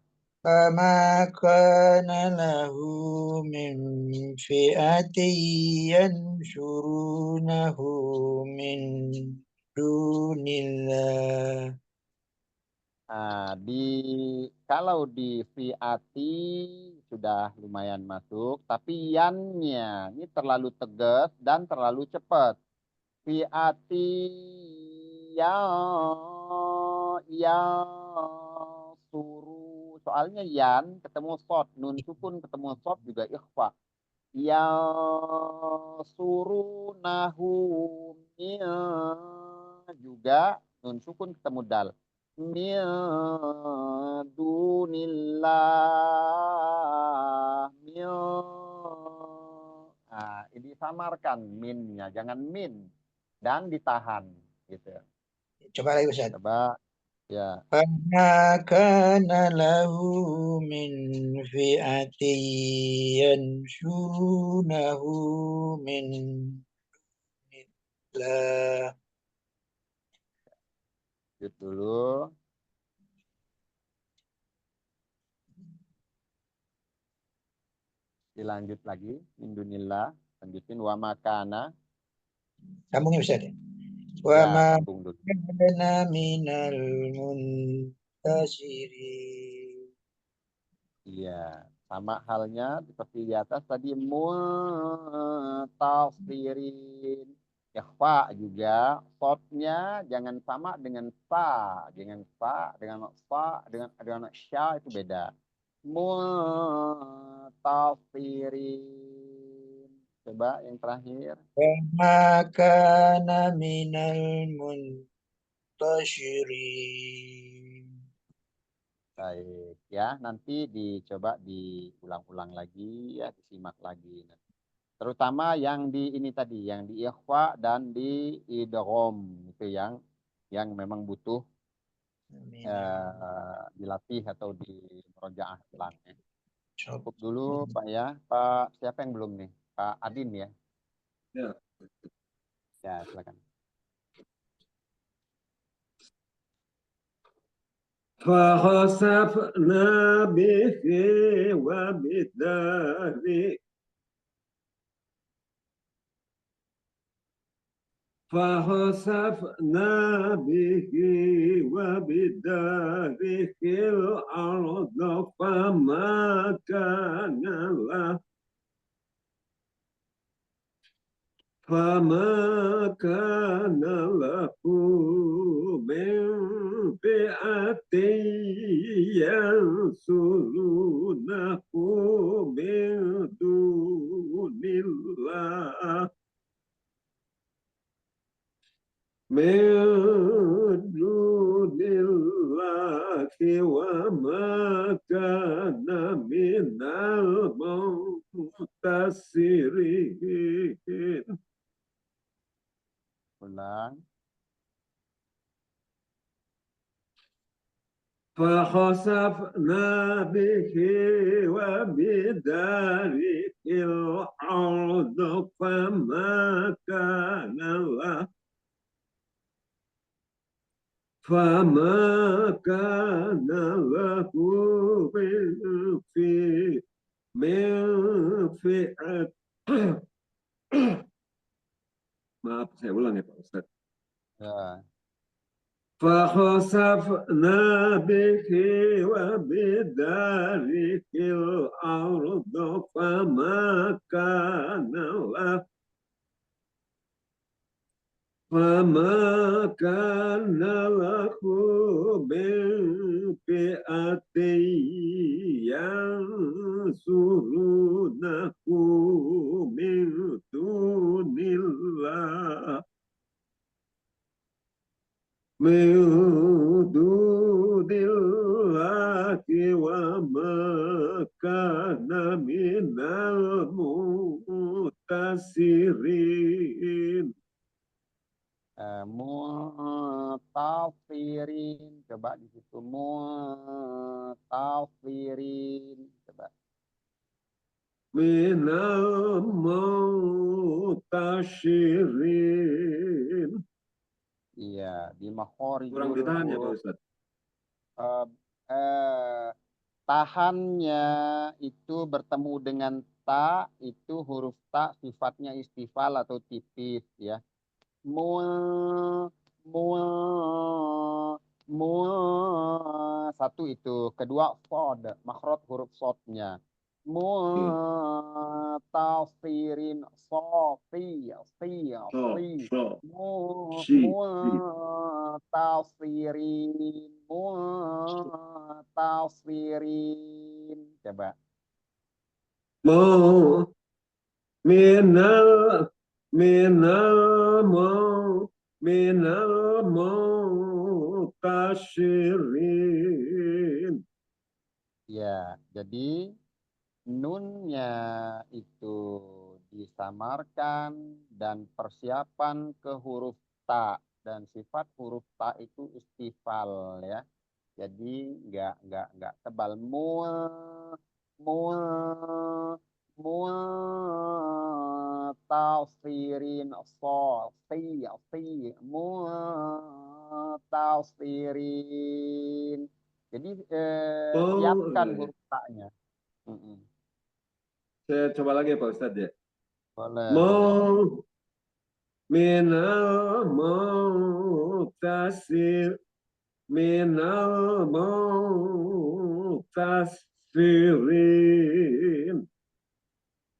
فما كان له من فئة ينشرونه من دون الله. kalau di fiati sudah lumayan masuk, tapi yannya ini terlalu tegas dan terlalu cepat. Fiati yang suruh, soalnya yan ketemu sod, nun sukun ketemu sod juga ikhfa. Yang suruh nahu juga nun sukun ketemu dal. Min dunillah ini samarkan minnya, jangan min dan ditahan gitu. Coba lagi Ustaz. Coba ya. فما كان له من فئة ينشرونه من دون الله. Dulu dilanjut lagi indunillah, lanjutin wa makana Sambungnya Ustaz. ya, وما sambung dulu. كان من المنتشرين. Iya, sama halnya seperti di atas tadi mutasirin. Ikhfa juga shotnya jangan sama dengan sa, dengan sa, dengan sa, dengan sya itu beda. Mutasirin. Coba yang terakhir. وما كان من المنتشرين. Baik ya, nanti dicoba diulang-ulang lagi ya, disimak lagi. Terutama yang di ini tadi, yang di ikhfa dan di idgham itu yang memang butuh dilatih atau di murojaah ulang ya. Cukup dulu Pak ya. Pak siapa yang belum nih? Pak Adin ya. Ya. Ya, silakan. فخسفنا به وبداره فخسفنا به وبداره الأرض فما كان له من فئة ينصرونه من دون الله وما كان من المنتصرين. Ulang. فخسفنا به وبداره الأرض فما كان له من فئة maaf saya ulang ya Pak Ustaz. Ya. فخسفنا به وبداره الأرض فما كان له من فئة min dunillah min dunillahi wa ma kana minal muhtasirin. Mutafirin, coba di situ mutafirin, coba. Minal mutasyirin. Iya, di Kurang makhorijul ditahan ya Pak huruf. Ustadz? Tahannya itu bertemu dengan ta, itu huruf ta sifatnya istifal atau tipis ya. Mul, mul, mul, satu itu. Kedua sod, makhraj huruf sodnya. Mutafirin, sofi, si, So, si. so, si. Mutafirin, mutafirin. Coba. Mau minal minal mutasyirin. Ya, jadi nunnya itu disamarkan dan persiapan ke huruf ta, dan sifat huruf ta itu istifal ya. Jadi nggak tebal. Mul tafsirin tafsirin. Jadi siapkan Oh, huruf ta-nya. Mm-mm. saya coba lagi ya Pak Ustadz ya. Boleh, boleh. Mau minal mutasir minal mutasirin.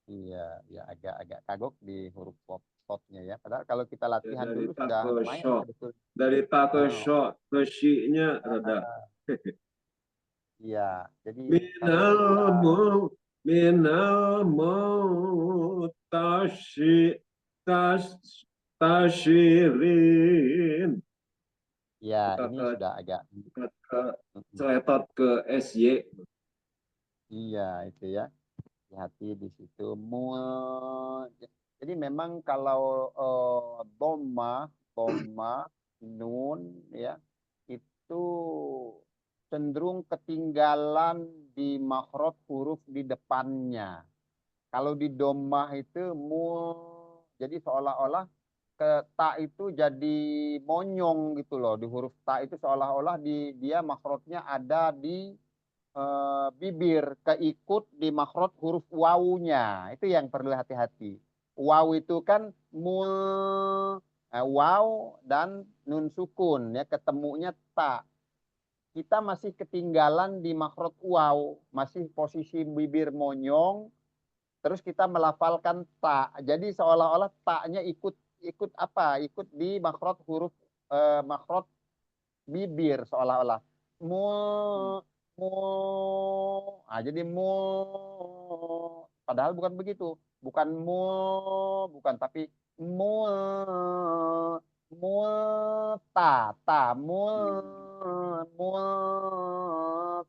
Iya, ya agak kagok di huruf stopnya ya. Padahal kalau kita Ya, latihan dari dulu tak sudah ke lumayan shot. sebetulnya. Dari tak ke Oh, shot ke shi-nya reda. iya, jadi kalau Minal kita mu minal mutashi tas tashirin. ya Kita ini ke, sudah agak ke seletot ke SY. iya itu ya. Hati di situ. Jadi memang kalau doma, nun ya itu cenderung ketinggalan di makhraj huruf di depannya. Kalau di domah itu jadi seolah-olah ke ta itu jadi monyong gitu loh. Di huruf ta itu seolah-olah dia makhrajnya ada di bibir, keikut di makhraj huruf wawunya. Itu yang perlu hati-hati. Waw itu kan waw dan nun sukun ya, ketemunya ta. Kita masih ketinggalan di makhraj waw, masih posisi bibir monyong, terus kita melafalkan ta. Jadi seolah-olah ta-nya ikut ikut apa? Ikut di makhraj huruf makhraj bibir seolah-olah. Mu mu. Ah, jadi padahal bukan begitu. Bukan bukan, tapi mu mu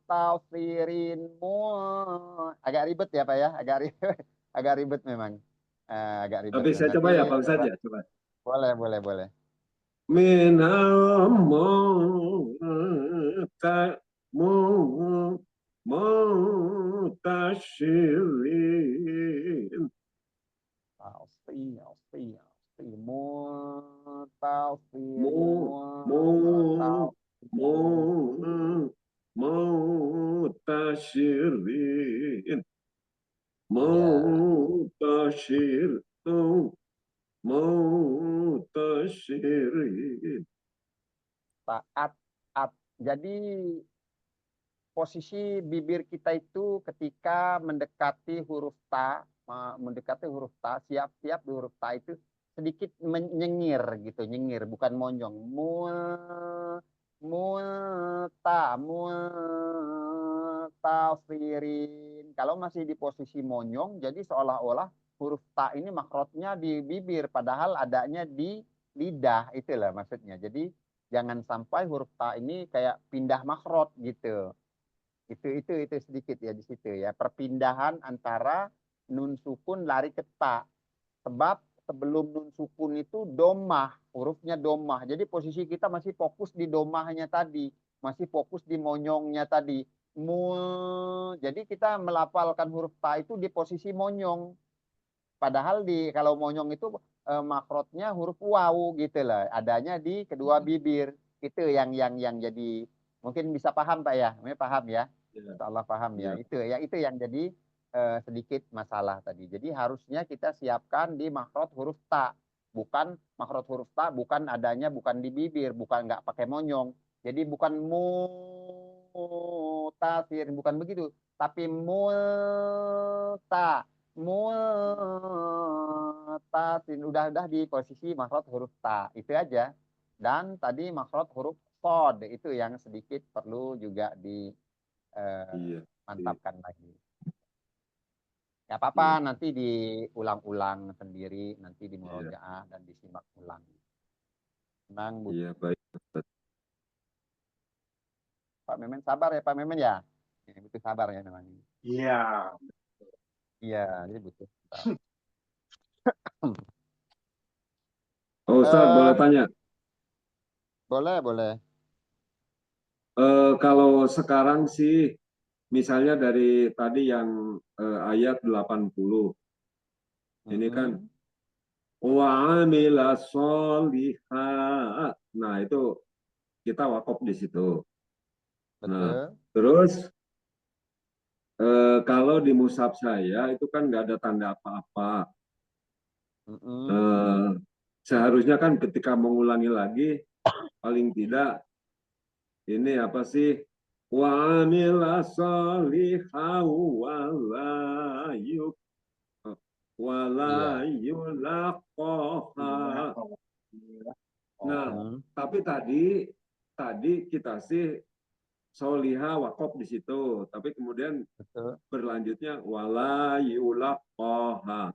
tafsirin agak ribet ya Pak ya, agak ribet, agak ribet memang. Agak ribet Tapi memang. saya Nanti coba ya Pak coba. Ustadz ya. Coba. Boleh, boleh, boleh. Minal mutasyirin. Tausi, tausi, tausi, mutafirin, Mu mu mu mutafirin. mutasyirin. Iya, Mutasyir mutasyirin. taat, at. Jadi posisi bibir kita itu ketika mendekati huruf ta, siap-siap di huruf ta itu sedikit menyengir gitu, nyengir, bukan monyong. multafirin. Kalau masih di posisi monyong, jadi seolah-olah huruf ta ini makrotnya di bibir, padahal adanya di lidah. Itulah maksudnya. Jadi jangan sampai huruf ta ini kayak pindah makrot gitu. Itu sedikit ya di situ ya. Perpindahan antara nun sukun lari ke ta. Sebab sebelum nun sukun itu domah, hurufnya domah. Jadi posisi kita masih fokus di domahnya tadi, masih fokus di monyongnya tadi. Jadi kita melafalkan huruf ta itu di posisi monyong. Padahal kalau monyong itu makrotnya huruf waw gitu lah, adanya di kedua bibir. Itu yang jadi mungkin bisa paham Pak ya, paham ya. Ya, Allah paham ya. ya. Itu yang jadi sedikit masalah tadi. Jadi harusnya kita siapkan di makrot huruf ta, bukan makrot huruf ta, bukan adanya bukan di bibir, bukan nggak pakai monyong. Jadi bukan mutafir, bukan begitu, tapi multasin udah di posisi makrot huruf ta itu aja. Dan tadi makrot huruf sod itu yang sedikit perlu juga di Iya. mantapkan lagi. Ya Iya. apa-apa, nanti diulang-ulang sendiri, nanti di Iya. murojaah dan disimak ulang. Memang Iya, baik. Ustaz. Pak Memen sabar ya Pak Memen ya. Ini butuh sabar ya memang. Iya. Iya, ini butuh sabar. Oh, Ustaz, boleh tanya? Boleh. Kalau sekarang sih, misalnya dari tadi yang ayat 80, ini kan wa amila sholihat. Nah, itu kita wakaf di situ. Nah, Betul. terus kalau di mushaf saya itu kan nggak ada tanda apa-apa. Seharusnya kan ketika mengulangi lagi, paling tidak ini apa sih? Wa amila sholihan wala Iya. yulaqaha. Nah, Mm. tapi tadi kita sih soliha wakaf di situ, tapi kemudian Betul. berlanjutnya wala yulaqaha.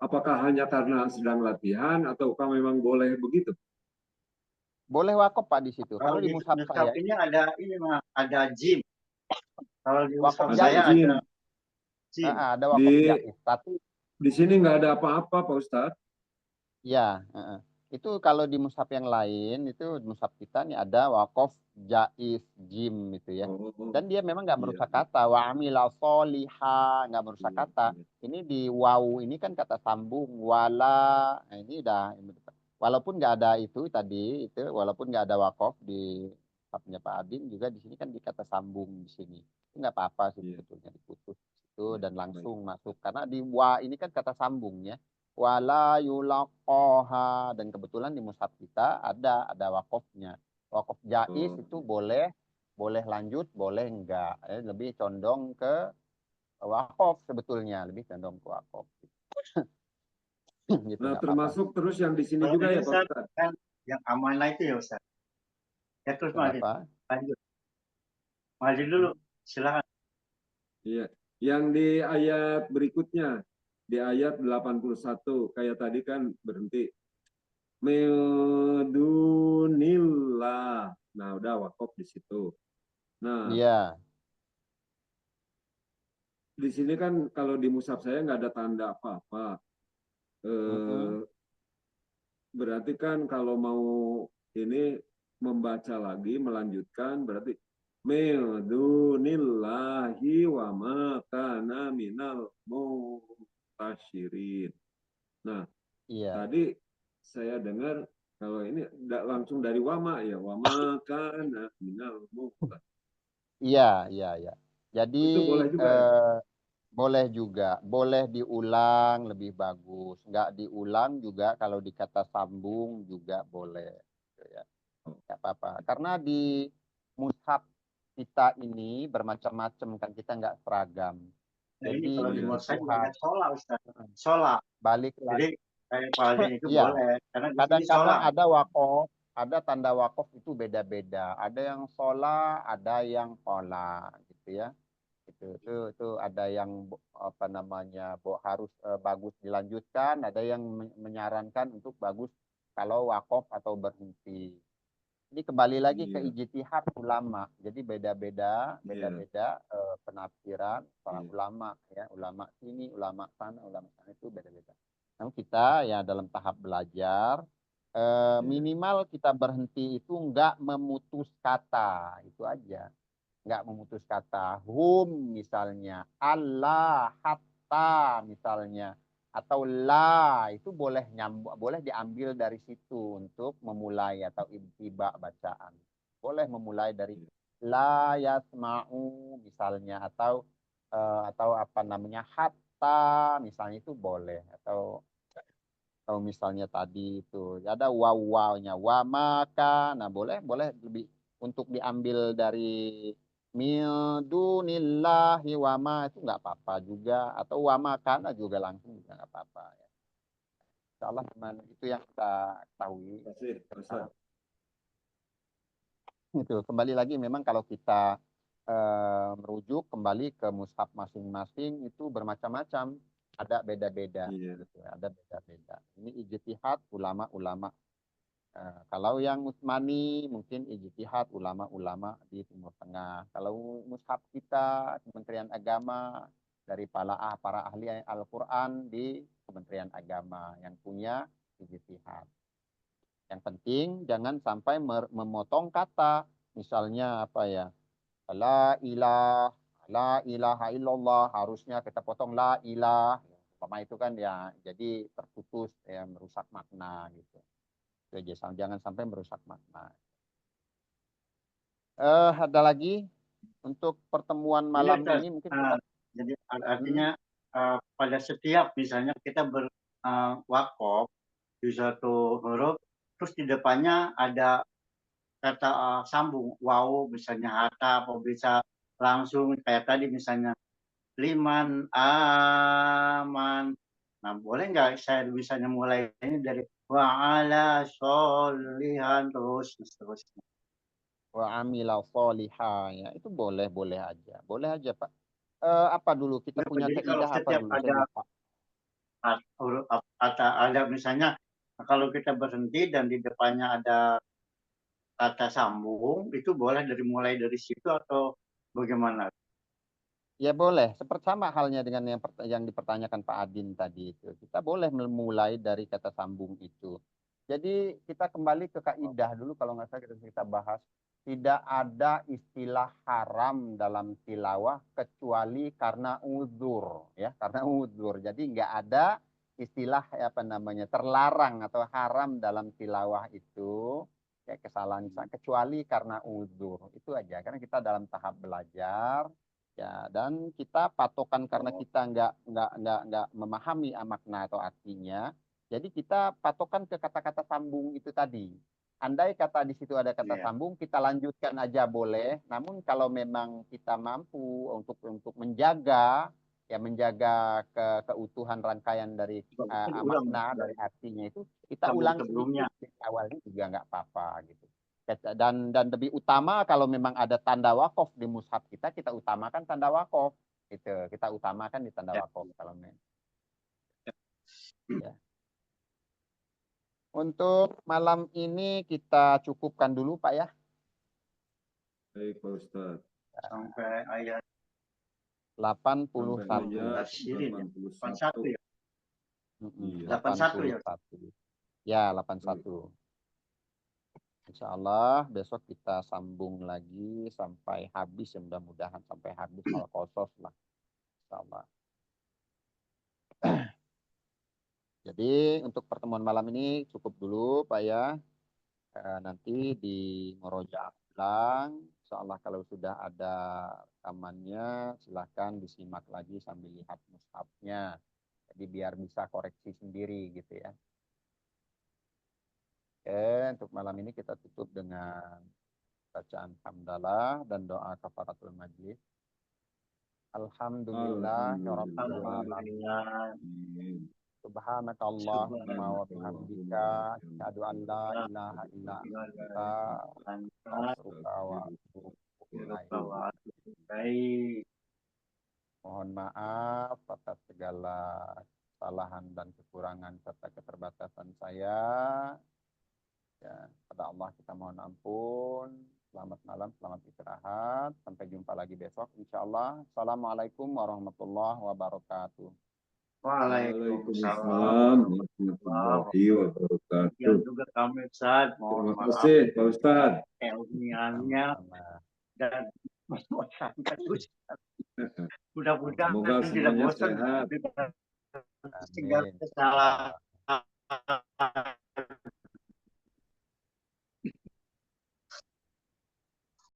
Apakah hanya karena sedang latihan ataukah memang boleh begitu? Boleh wakaf Pak di situ. Kalau Kalau di di mushaf mushaf saya ini ada ada jim. Kalau di wakaf mushaf Ada saya jaiz. ada jim. jim. Ada wakaf Di jaiz. Tapi di sini nggak ada apa-apa, Pak Ustadz. ya, itu kalau di mushaf yang lain itu di mushaf kita nih ada wakaf jaiz jim gitu ya. Oh, Dan dia memang nggak iya, merusak kata wa amila sholiha, nggak merusak iya, kata. iya. Ini di waw ini kan kata sambung wala. Nah, ini udah walaupun nggak ada itu tadi itu walaupun nggak ada wakaf di mushafnya Pak Adin juga di sini kan di kata sambung di sini. Itu nggak apa-apa sih Iya, sebetulnya diputus itu iya, dan baik. langsung masuk karena di wa ini kan kata sambungnya wala yulaqoha, dan kebetulan di mushaf kita ada wakofnya. Wakof jaiz Oh, itu boleh lanjut boleh enggak, lebih condong ke wakof sebetulnya, lebih condong ke wakof. Gitu nah, nggak apa-apa. termasuk terus yang di sini Kalau juga ini ya Pak Ustaz, Ustadz. kan yang amanah itu ya Ustaz. Ya terus maju. Kenapa? Lanjut. Maju dulu. Silakan. Iya. Yang di ayat berikutnya, di ayat 81, kayak tadi kan berhenti. Medunillah. Nah, udah wakaf di situ. Nah, Iya. di sini kan kalau di mushaf saya nggak ada tanda apa-apa. Berarti kan kalau mau ini membaca lagi, melanjutkan, berarti medunillahi wa ma kana minal mutasyirin. Nah, Iya. tadi saya dengar kalau ini langsung dari wama ya, wama kana minal mutasyirin. Iya. Jadi Itu boleh juga ya? boleh juga, boleh diulang lebih bagus. Nggak diulang juga kalau dikata sambung juga boleh. Gitu ya. Nggak apa-apa. Karena di mushaf kita ini bermacam-macam kan, kita nggak seragam. Nah ini Jadi kalau di Iya. mushaf juga kebutuhan ada sholat Ustaz. Sholat. balik Jadi lagi. kayak Pak Aldin itu Iya, boleh. Karena di sini kadang-kadang sholat. ada wakaf. ada tanda wakaf itu beda-beda. Ada yang sholat, ada yang qola, gitu ya. Itu ada yang apa namanya harus bagus dilanjutkan, ada yang menyarankan untuk bagus kalau wakaf atau berhenti. Ini kembali lagi ke Iya, ijtihad ulama. Jadi beda-beda, iya, beda-beda penafsiran para iya, ulama ya, ulama sini, ulama ulama sana itu beda-beda. Namun kita ya dalam tahap belajar iya, minimal kita berhenti itu enggak memutus kata, itu aja. Enggak memutus kata. Hum misalnya, Allah, hatta misalnya, atau la itu boleh nyambung, boleh diambil dari situ untuk memulai atau ibtiba bacaan. Boleh memulai dari iya, la yasma'u misalnya, atau apa namanya hatta misalnya, itu boleh, atau misalnya tadi itu ada wawanya wa maka, nah boleh boleh lebih untuk diambil dari mil dunillahi wama, itu nggak apa-apa juga, atau wama kana juga langsung juga nggak apa-apa ya. Insya Allah cuman itu yang kita ketahui. kasih, Ustaz. Itu kembali lagi memang kalau kita merujuk kembali ke mushaf masing-masing itu bermacam-macam, ada beda-beda Iya, gitu, ada beda-beda. Ini ijtihad ulama-ulama. Kalau yang Utsmani mungkin ijtihad ulama-ulama di Timur Tengah. Kalau mushaf kita Kementerian Agama dari para ahli Al-Qur'an di Kementerian Agama yang punya ijtihad. Yang penting jangan sampai memotong kata. Misalnya apa ya? La ilah, la ilaha illallah, harusnya kita potong la ilah. Umpama itu kan ya jadi terputus ya, merusak makna gitu. Itu aja, jangan sampai merusak makna. Ada lagi untuk pertemuan Jadi, malam Ustaz, ini mungkin kita jadi hmm, artinya pada setiap misalnya kita berwakaf di suatu huruf, terus di depannya ada kata sambung, wow, misalnya hatta, atau bisa langsung kayak tadi misalnya liman aman. Nah, boleh nggak saya misalnya mulai ini dari wa'ala sholihan terus seterusnya. wa amila sholiha ya, itu boleh boleh aja. Boleh aja, Pak. Apa dulu kita punya Jadi kalau kaidah apa setiap dulu? Saya ada lupa. huruf kata ada misalnya kalau kita berhenti dan di depannya ada kata sambung, itu boleh mulai dari situ atau bagaimana? Ya boleh, seperti sama halnya dengan yang dipertanyakan Pak Adin tadi itu. Kita boleh memulai dari kata sambung itu. Jadi kita kembali ke kaidah dulu, kalau nggak salah kita bahas. Tidak ada istilah haram dalam tilawah kecuali karena uzur, ya, karena uzur. Jadi nggak ada istilah apa namanya terlarang atau haram dalam tilawah itu, ya, kesalahan kecuali karena uzur. Itu aja, karena kita dalam tahap belajar. Ya, dan kita patokan karena kita nggak memahami makna atau artinya. Jadi kita patokan ke kata-kata sambung itu tadi. Andai kata di situ ada kata Iya. sambung, kita lanjutkan aja boleh. Namun kalau memang kita mampu untuk menjaga, ya menjaga keutuhan rangkaian dari Itu diulang makna dari dari artinya itu, kita sambung ulang sebelumnya. sedikit di awalnya juga nggak apa-apa gitu. Dan lebih utama kalau memang ada tanda wakaf di mushaf kita utamakan tanda wakaf gitu, kita utamakan di tanda Ya. wakaf kalau memang ya. Untuk malam ini kita cukupkan dulu Pak ya. baik Pak Ustaz. Sampai ayat Sampai 81. ayat Basirin ya. 81. 81 ya. Iya. 81 ya. 81. Ya, Baik. 81. Insya Allah besok kita sambung lagi sampai habis ya, mudah-mudahan sampai habis Al-Qasas lah. Insya Allah. Jadi untuk pertemuan malam ini cukup dulu Pak ya. Nanti di Murojaah ulang. Insya Allah kalau sudah ada rekamannya silahkan disimak lagi sambil lihat mushafnya. Jadi biar bisa koreksi sendiri gitu ya. Oke, untuk malam ini kita tutup dengan bacaan hamdalah dan doa kafaratul majlis. Alhamdulillah ya Rabbil alamin. Alhamdulillah. Amin. Subhanakallahumma wa bihamdika asyhadu an la ilaha illa anta astaghfiruka wa atubu ilaik. Baik. Mohon maaf atas segala kesalahan dan kekurangan serta keterbatasan saya. Ya, pada Allah kita mohon ampun. Selamat malam, selamat istirahat. Sampai jumpa lagi besok insyaallah. Assalamualaikum warahmatullahi wabarakatuh. Waalaikumsalam warahmatullahi wabarakatuh. yang juga kami Ustaz, Terima mohon maaf kasih Pak Ustadz. keilmiannya dan masyarakat Ustaz. Mudah-mudahan Semoga tidak semuanya bosan sehat. dengan segala Amin. kesalahan